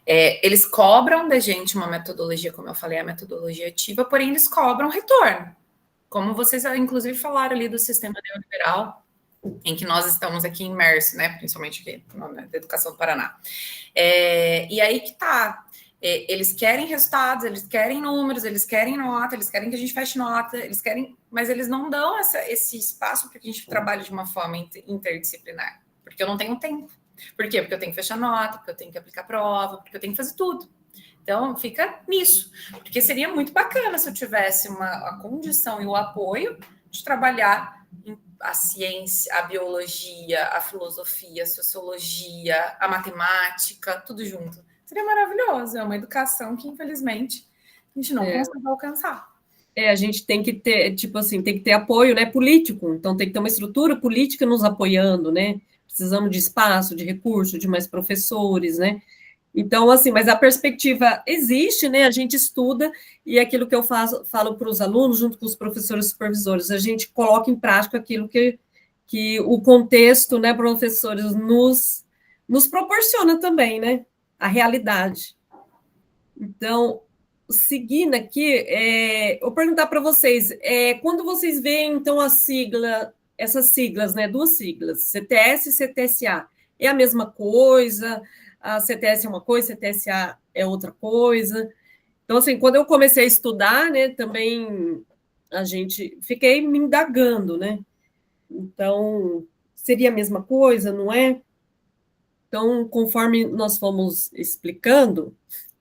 eles cobram da gente uma metodologia, como eu falei, a metodologia ativa, porém eles cobram retorno. Como vocês, inclusive, falaram ali do sistema neoliberal, em que nós estamos aqui imersos, né? Principalmente aqui na educação do Paraná. E aí que tá. Eles querem resultados, eles querem números, eles querem nota, eles querem que a gente feche nota, eles querem, mas eles não dão esse espaço para que a gente trabalhe de uma forma interdisciplinar, porque eu não tenho tempo. Por quê? Porque eu tenho que fechar nota, porque eu tenho que aplicar prova, porque eu tenho que fazer tudo. Então, fica nisso. Porque seria muito bacana se eu tivesse a condição e o apoio de trabalhar a ciência, a biologia, a filosofia, a sociologia, a matemática, tudo junto. Seria maravilhoso. É uma educação que, infelizmente, a gente não consegue alcançar. A gente tem que ter, tipo assim, tem que ter apoio, né, político. Então, tem que ter uma estrutura política nos apoiando, né? Precisamos de espaço, de recurso, de mais professores, né? Então, assim, mas a perspectiva existe, né? A gente estuda e é aquilo que eu falo para os alunos, junto com os professores supervisores, a gente coloca em prática aquilo que o contexto, né, professores, nos proporciona também, né? A realidade. Então, seguindo aqui, eu vou perguntar para vocês, quando vocês veem, então, essas siglas, né, duas siglas, CTS e CTSA, é a mesma coisa? A CTS é uma coisa, CTSA é outra coisa? Então, assim, quando eu comecei a estudar, né, também fiquei me indagando, né? Então, seria a mesma coisa, não é? Então, conforme nós fomos explicando,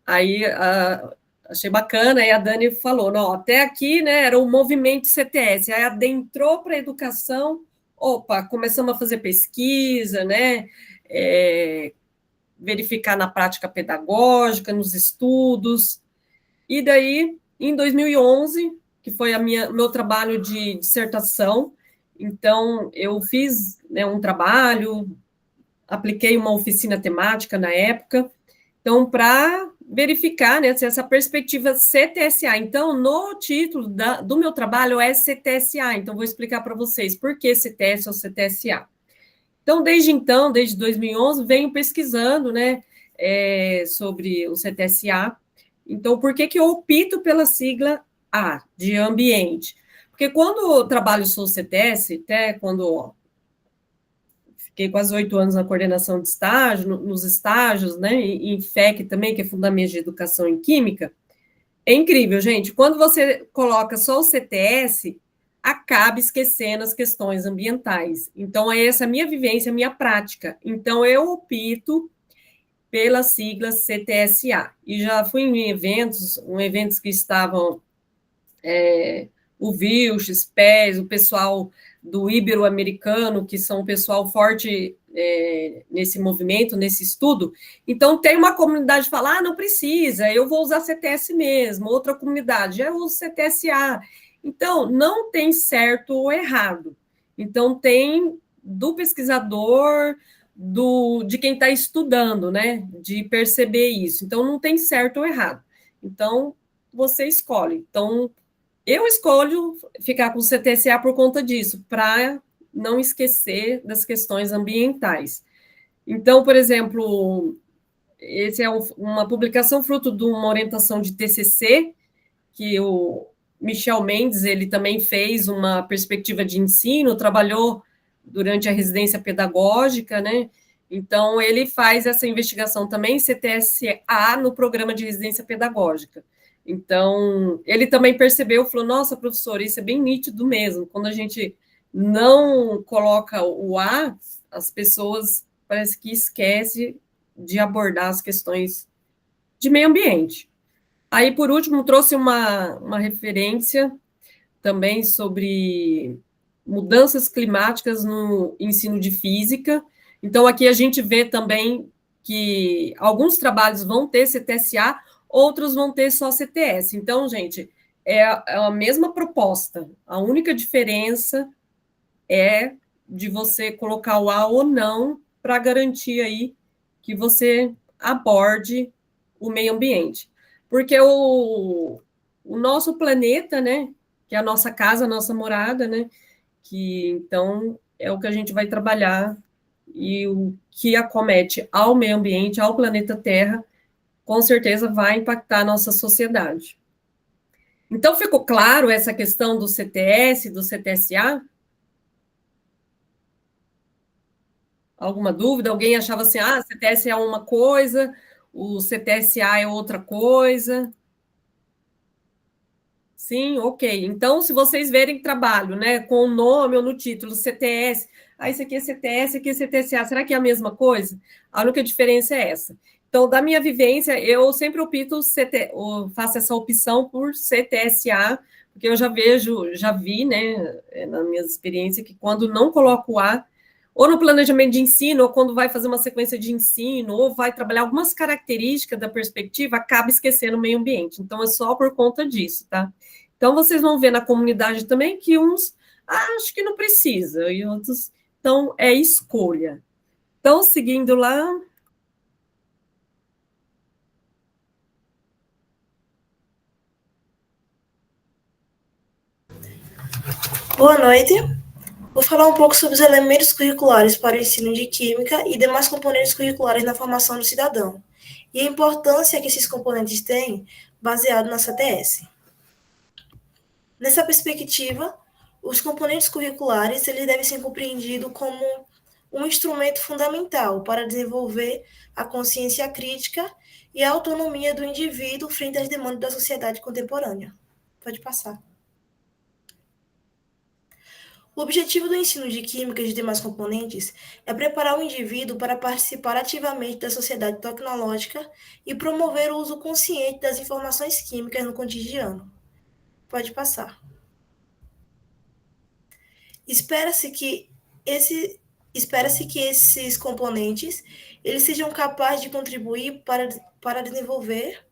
aí achei bacana, aí a Dani falou, não, até aqui, né, era o movimento CTS, aí adentrou para a educação, opa, começamos a fazer pesquisa, né, verificar na prática pedagógica, nos estudos, e daí, em 2011, que foi meu trabalho de dissertação, então, eu fiz, né, um trabalho, apliquei uma oficina temática na época, então, para verificar, né, essa perspectiva CTSA. Então, no título do meu trabalho é CTSA, então vou explicar para vocês por que CTS ou CTSA. Então, desde 2011, venho pesquisando, né, sobre o CTSA. Então, por que eu opto pela sigla A, de ambiente? Porque quando eu trabalho sou CTS, até quando fiquei quase 8 anos na coordenação de estágio, nos estágios, né, em FEC também, que é Fundamentos de Educação em Química, é incrível, gente. Quando você coloca só o CTS, acaba esquecendo as questões ambientais. Então, essa é a minha vivência, a minha prática. Então, eu opto pela sigla CTSA. E já fui em eventos que estavam o Vilches, PES, o pessoal do Ibero-Americano, que são um pessoal forte nesse movimento, nesse estudo. Então, tem uma comunidade que fala, não precisa, eu vou usar CTS mesmo. Outra comunidade, eu uso CTSA. Então, não tem certo ou errado. Então, tem do pesquisador, de quem está estudando, né? De perceber isso. Então, não tem certo ou errado. Então, você escolhe. Então, eu escolho ficar com o CTSA por conta disso, para não esquecer das questões ambientais. Então, por exemplo, esse é uma publicação fruto de uma orientação de TCC, que o Michel Mendes, ele também fez uma perspectiva de ensino, trabalhou durante a residência pedagógica, né? Então, ele faz essa investigação também, CTSA, no programa de residência pedagógica. Então, ele também percebeu, falou, nossa, professor, isso é bem nítido mesmo. Quando a gente não coloca o A, as pessoas parece que esquecem de abordar as questões de meio ambiente. Aí, por último, trouxe uma referência também sobre mudanças climáticas no ensino de física. Então, aqui a gente vê também que alguns trabalhos vão ter CTSA, outros vão ter só CTS. Então, gente, é a mesma proposta. A única diferença é de você colocar o A ou não para garantir aí que você aborde o meio ambiente. Porque o nosso planeta, né, que é a nossa casa, a nossa morada, né, que então é o que a gente vai trabalhar e o que acomete ao meio ambiente, ao planeta Terra, com certeza vai impactar a nossa sociedade. Então, ficou claro essa questão do CTS, do CTSA? Alguma dúvida? Alguém achava assim, CTS é uma coisa, o CTSA é outra coisa? Sim, ok. Então, se vocês verem trabalho, né, com o nome ou no título, CTS, isso aqui é CTS, aqui é CTSA, será que é a mesma coisa? A única diferença é essa. Então, da minha vivência, eu sempre faço essa opção por CTSA, porque eu já vi, né, na minha experiência, que quando não coloco o A, ou no planejamento de ensino, ou quando vai fazer uma sequência de ensino, ou vai trabalhar algumas características da perspectiva, acaba esquecendo o meio ambiente. Então, é só por conta disso, tá? Então, vocês vão ver na comunidade também que uns acho que não precisa, e outros, então, é escolha. Então, seguindo lá. Boa noite. Vou falar um pouco sobre os elementos curriculares para o ensino de Química e demais componentes curriculares na formação do cidadão, e a importância que esses componentes têm baseado na CTS. Nessa perspectiva, os componentes curriculares eles devem ser compreendidos como um instrumento fundamental para desenvolver a consciência crítica e a autonomia do indivíduo frente às demandas da sociedade contemporânea. Pode passar. O objetivo do ensino de química e de demais componentes é preparar o indivíduo para participar ativamente da sociedade tecnológica e promover o uso consciente das informações químicas no cotidiano. Pode passar. Espera-se que esses componentes eles sejam capazes de contribuir para desenvolver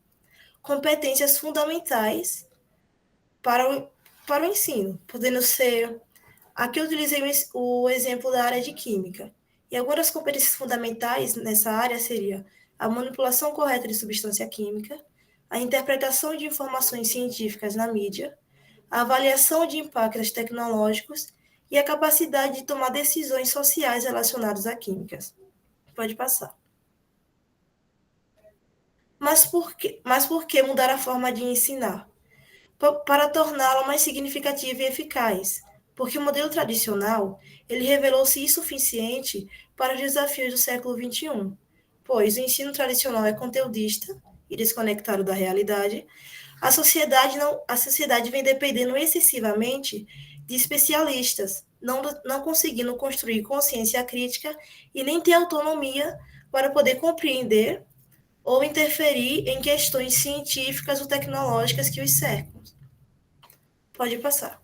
competências fundamentais para o ensino, podendo ser... Aqui eu utilizei o exemplo da área de química. E algumas das competências fundamentais nessa área seria a manipulação correta de substância química, a interpretação de informações científicas na mídia, a avaliação de impactos tecnológicos e a capacidade de tomar decisões sociais relacionadas a químicas. Pode passar. Mas por que mudar a forma de ensinar? Para torná-la mais significativa e eficaz, porque o modelo tradicional ele revelou-se insuficiente para os desafios do século XXI, pois o ensino tradicional é conteudista e desconectado da realidade. A sociedade vem dependendo excessivamente de especialistas, não conseguindo construir consciência crítica e nem ter autonomia para poder compreender ou interferir em questões científicas ou tecnológicas que os cercam. Pode passar.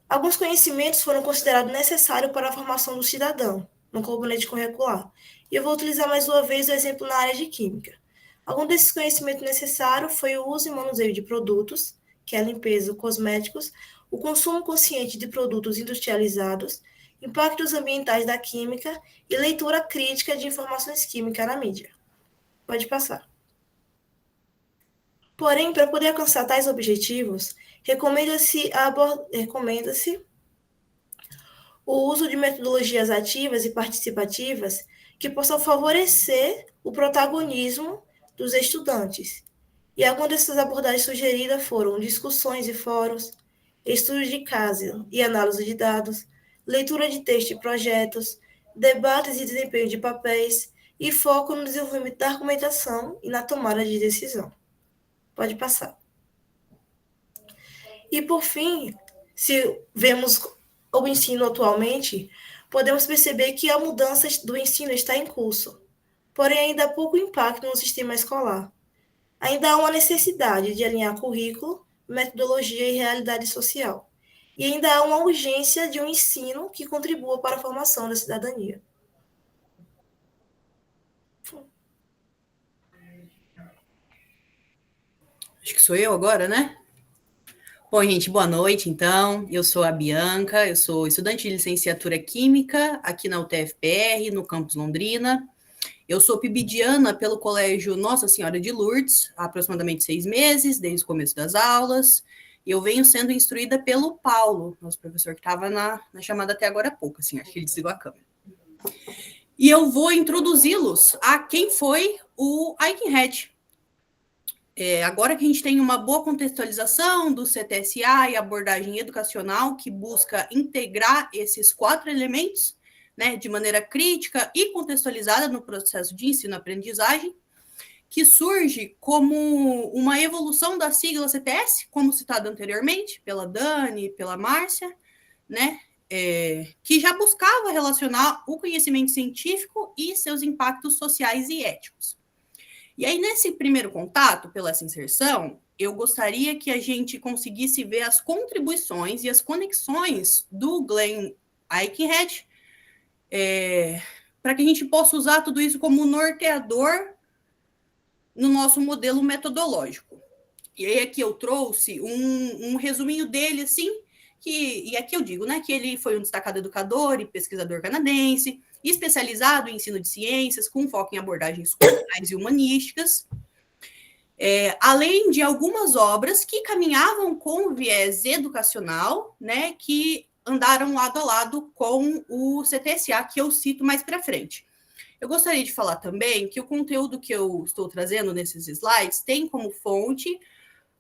Alguns conhecimentos foram considerados necessários para a formação do cidadão no componente curricular. E eu vou utilizar mais uma vez o exemplo na área de química. Algum desses conhecimentos necessários foi o uso e manuseio de produtos, que é a limpeza, cosméticos, o consumo consciente de produtos industrializados, impactos ambientais da química e leitura crítica de informações químicas na mídia. Pode passar. Porém, para poder alcançar tais objetivos, recomenda-se o uso de metodologias ativas e participativas que possam favorecer o protagonismo dos estudantes. E algumas dessas abordagens sugeridas foram discussões e fóruns, estudos de caso e análise de dados, leitura de texto e projetos, debates e desempenho de papéis e foco no desenvolvimento da argumentação e na tomada de decisão. Pode passar. E, por fim, se vemos o ensino atualmente, podemos perceber que a mudança do ensino está em curso, porém ainda há pouco impacto no sistema escolar. Ainda há uma necessidade de alinhar currículo, metodologia e realidade social. E ainda há uma urgência de um ensino que contribua para a formação da cidadania. Acho que sou eu agora, né? Bom, gente, boa noite, então. Eu sou a Bianca, eu sou estudante de licenciatura Química aqui na UTFPR, no campus Londrina. Eu sou pibidiana pelo Colégio Nossa Senhora de Lourdes, há aproximadamente 6 meses, desde o começo das aulas. E eu venho sendo instruída pelo Paulo, nosso professor que estava na chamada até agora há pouco, assim, acho que ele desligou a câmera. E eu vou introduzi-los a quem foi o Aikenhead. Agora que a gente tem uma boa contextualização do CTSA e abordagem educacional que busca integrar esses 4 elementos, né, de maneira crítica e contextualizada no processo de ensino-aprendizagem, que surge como uma evolução da sigla CTS, como citado anteriormente, pela Dani, pela Márcia, né, que já buscava relacionar o conhecimento científico e seus impactos sociais e éticos. E aí, nesse primeiro contato, pela essa inserção, eu gostaria que a gente conseguisse ver as contribuições e as conexões do Glenn Aikenhead, para que a gente possa usar tudo isso como norteador no nosso modelo metodológico. E aí aqui eu trouxe um resuminho dele, assim, e aqui eu digo, né, que ele foi um destacado educador e pesquisador canadense, especializado em ensino de ciências, com foco em abordagens culturais e humanísticas, além de algumas obras que caminhavam com viés educacional, né, que andaram lado a lado com o CTSA, que eu cito mais para frente. Eu gostaria de falar também que o conteúdo que eu estou trazendo nesses slides tem como fonte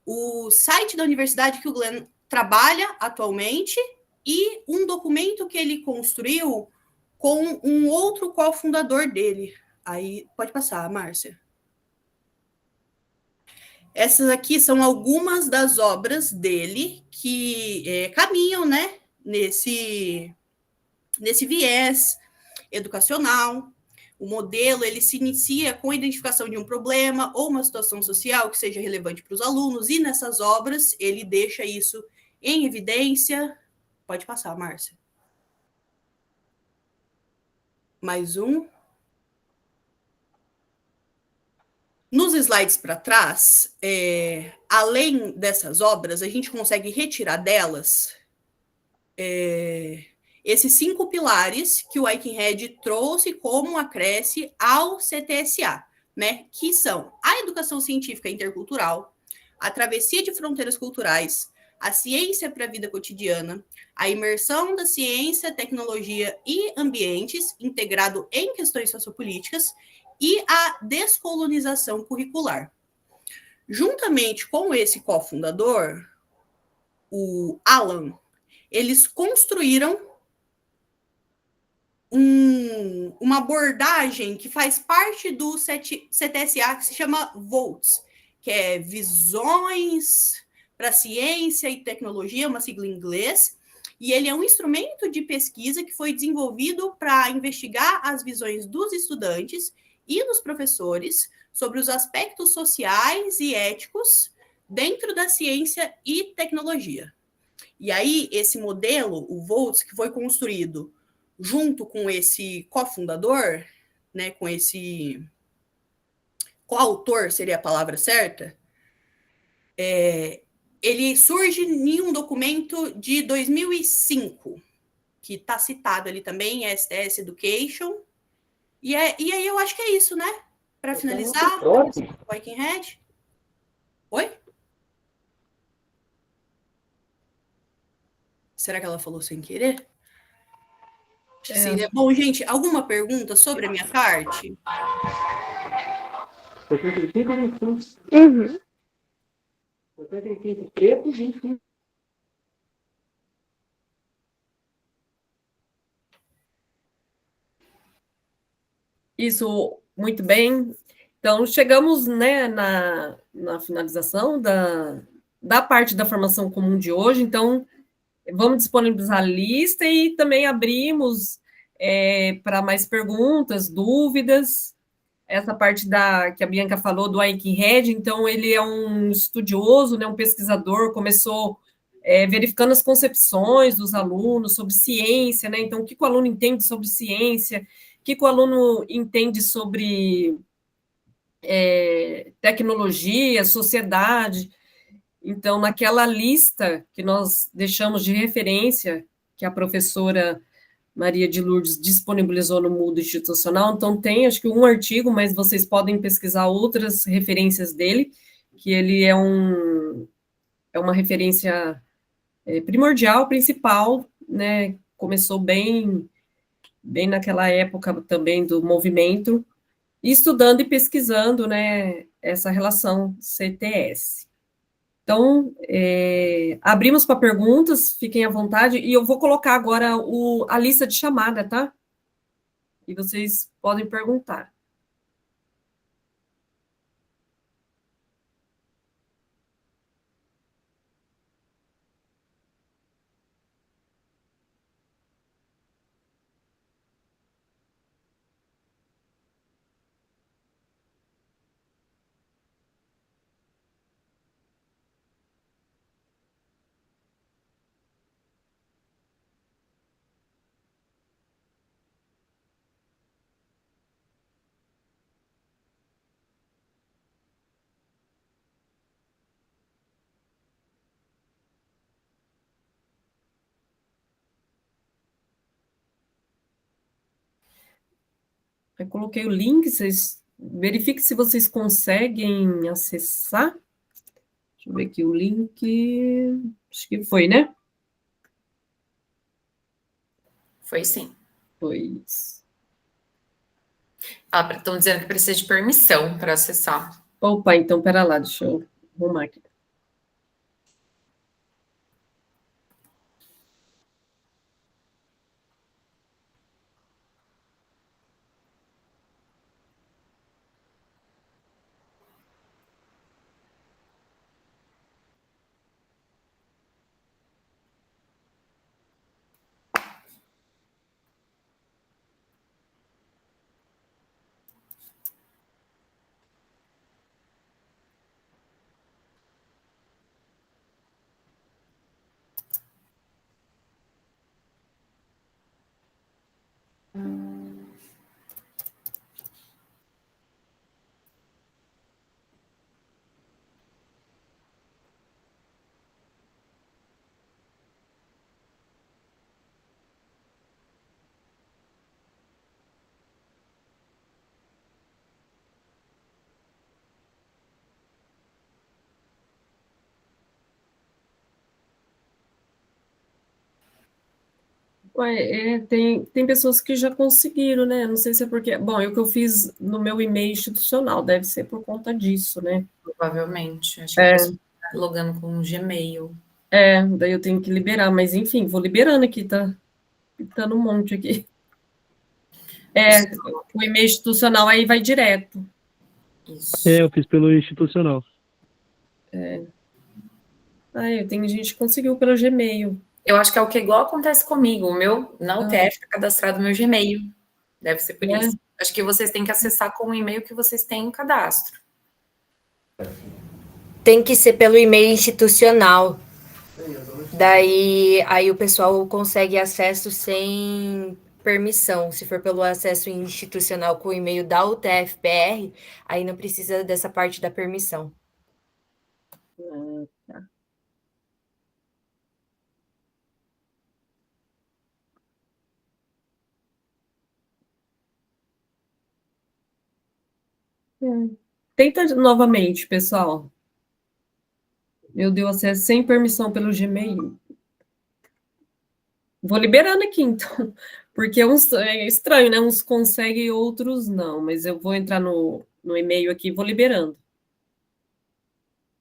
o site da universidade que o Glenn trabalha atualmente e um documento que ele construiu com um outro cofundador dele. Aí, pode passar, Márcia. Essas aqui são algumas das obras dele que caminham, né, nesse viés educacional. O modelo, ele se inicia com a identificação de um problema ou uma situação social que seja relevante para os alunos, e nessas obras ele deixa isso em evidência. Pode passar, Márcia. Mais um. Nos slides para trás, além dessas obras, a gente consegue retirar delas esses 5 pilares que o Aikenhead trouxe como acresce ao CTSA, né? Que são a educação científica intercultural, a travessia de fronteiras culturais, a ciência para a vida cotidiana, a imersão da ciência, tecnologia e ambientes, integrado em questões sociopolíticas, e a descolonização curricular. Juntamente com esse cofundador, o Alan, eles construíram uma abordagem que faz parte do CTSA, que se chama VOLTS, que é Visões para Ciência e Tecnologia, uma sigla em inglês, e ele é um instrumento de pesquisa que foi desenvolvido para investigar as visões dos estudantes e dos professores sobre os aspectos sociais e éticos dentro da ciência e tecnologia. E aí, esse modelo, o VOLTS, que foi construído junto com esse cofundador, né, com esse coautor, seria a palavra certa, ele surge em um documento de 2005, que está citado ali também, STS Education. E aí eu acho que é isso, né? Para finalizar, o Aikenhead. Oi? Será que ela falou sem querer? Sim, né? Bom, gente, alguma pergunta sobre a minha parte? Uhum. Isso, muito bem. Então, chegamos, né, na finalização da parte da formação comum de hoje. Então, vamos disponibilizar a lista e também abrimos para mais perguntas, dúvidas. Essa parte que a Bianca falou do Aikenhead, então ele é um estudioso, né, um pesquisador, começou verificando as concepções dos alunos sobre ciência, né? Então, o que o aluno entende sobre ciência, o que o aluno entende sobre tecnologia, sociedade. Então, naquela lista que nós deixamos de referência, que a professora Maria de Lourdes disponibilizou no Moodle Institucional, então tem, acho que um artigo, mas vocês podem pesquisar outras referências dele, que ele é uma referência primordial, principal, né, começou bem naquela época também do movimento, estudando e pesquisando, né, essa relação CTS. Então, abrimos para perguntas, fiquem à vontade, e eu vou colocar agora a lista de chamada, tá? E vocês podem perguntar. Eu coloquei o link, vocês verifiquem se vocês conseguem acessar. Deixa eu ver aqui o link. Acho que foi, né? Foi sim. Foi isso. Estão dizendo que precisa de permissão para acessar. Opa, então, pera lá, deixa eu arrumar aqui. Ué, tem pessoas que já conseguiram, né? Não sei se é porque. Bom, é o que eu fiz no meu e-mail institucional, deve ser por conta disso, né? Provavelmente. Acho que a pessoa está logando com um Gmail. Daí eu tenho que liberar, mas enfim, vou liberando aqui, tá no monte aqui. O e-mail institucional aí vai direto. Isso. Eu fiz pelo institucional. Tem gente que conseguiu pelo Gmail. Eu acho que é o que igual acontece comigo. O meu, na UTF, está cadastrado o meu Gmail. Deve ser por isso. Acho que vocês têm que acessar com o e-mail que vocês têm o cadastro. Tem que ser pelo e-mail institucional. Daí aí o pessoal consegue acesso sem permissão. Se for pelo acesso institucional com o e-mail da UTF-PR, aí não precisa dessa parte da permissão. Tá. Tenta novamente, pessoal. Eu dei o acesso sem permissão pelo Gmail. Vou liberando aqui, então, porque é estranho, né? Uns conseguem e outros não, mas eu vou entrar no e-mail aqui e vou liberando.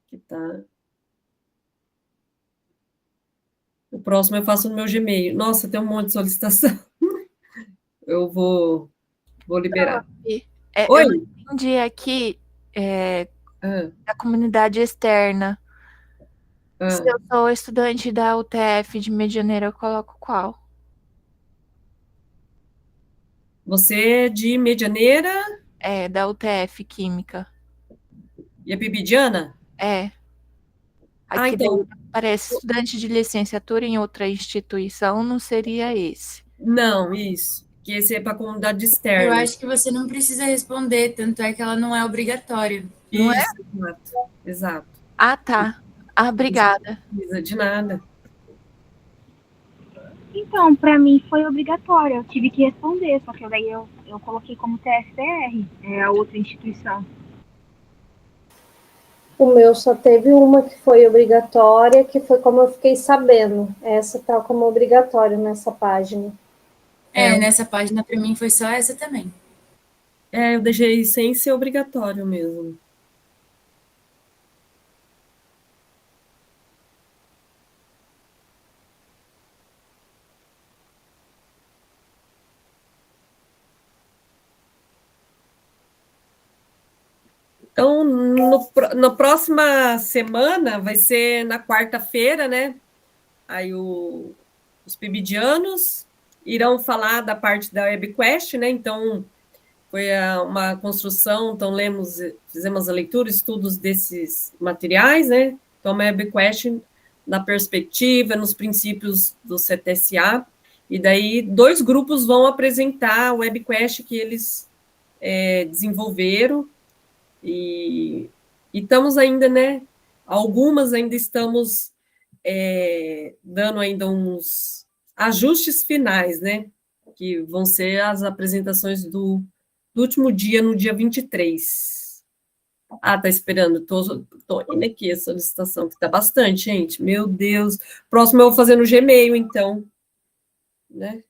Aqui tá. O próximo eu faço no meu Gmail. Nossa, tem um monte de solicitação. Eu vou liberar. Oi? Oi? Eu entendi aqui da comunidade externa. Se eu sou estudante da UTF de Medianeira, eu coloco qual? Você é de Medianeira? Da UTF Química. E a Bibidiana? Aqui então. Parece estudante de licenciatura em outra instituição, não seria esse. Não, isso. Que esse é para a comunidade externa. Eu acho que você não precisa responder, tanto é que ela não é obrigatória. Não é? Exato. Ah, tá. Obrigada. Não precisa de nada. Então, para mim foi obrigatório, eu tive que responder, só que daí eu coloquei como TFPR, é a outra instituição. O meu só teve uma que foi obrigatória, que foi como eu fiquei sabendo. Essa tá como obrigatório nessa página. Nessa página para mim foi só essa também. Eu deixei sem ser obrigatório mesmo. Então, na próxima semana, vai ser na quarta-feira, né? Aí os pibidianos irão falar da parte da WebQuest, né? Então, foi uma construção, então fizemos a leitura, estudos desses materiais, né? Então, a WebQuest na perspectiva, nos princípios do CTSA, e daí 2 grupos vão apresentar a WebQuest que eles desenvolveram, e estamos ainda, né? Algumas ainda estamos dando ainda uns ajustes finais, né? Que vão ser as apresentações do último dia, no dia 23. Tá esperando. Tô indo aqui a solicitação, que tá bastante, gente. Meu Deus. Próximo eu vou fazer no Gmail, então. Né?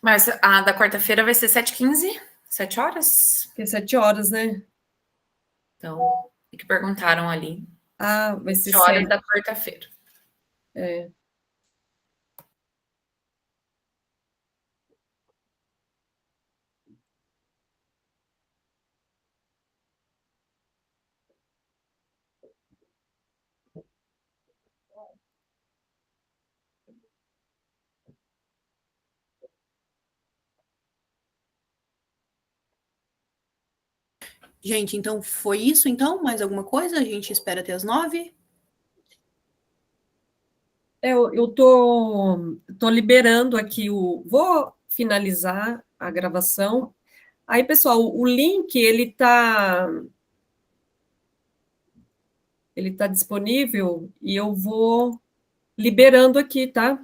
Mas a da quarta-feira vai ser 7h15? 7 horas? Porque 7 horas, né? Então, o que perguntaram ali. Ah, vai ser 7 horas 7. da quarta-feira. É. Gente, então foi isso, então? Mais alguma coisa? A gente espera até as 9? Eu tô liberando aqui vou finalizar a gravação. Aí, pessoal, o link ele tá disponível e eu vou liberando aqui, tá?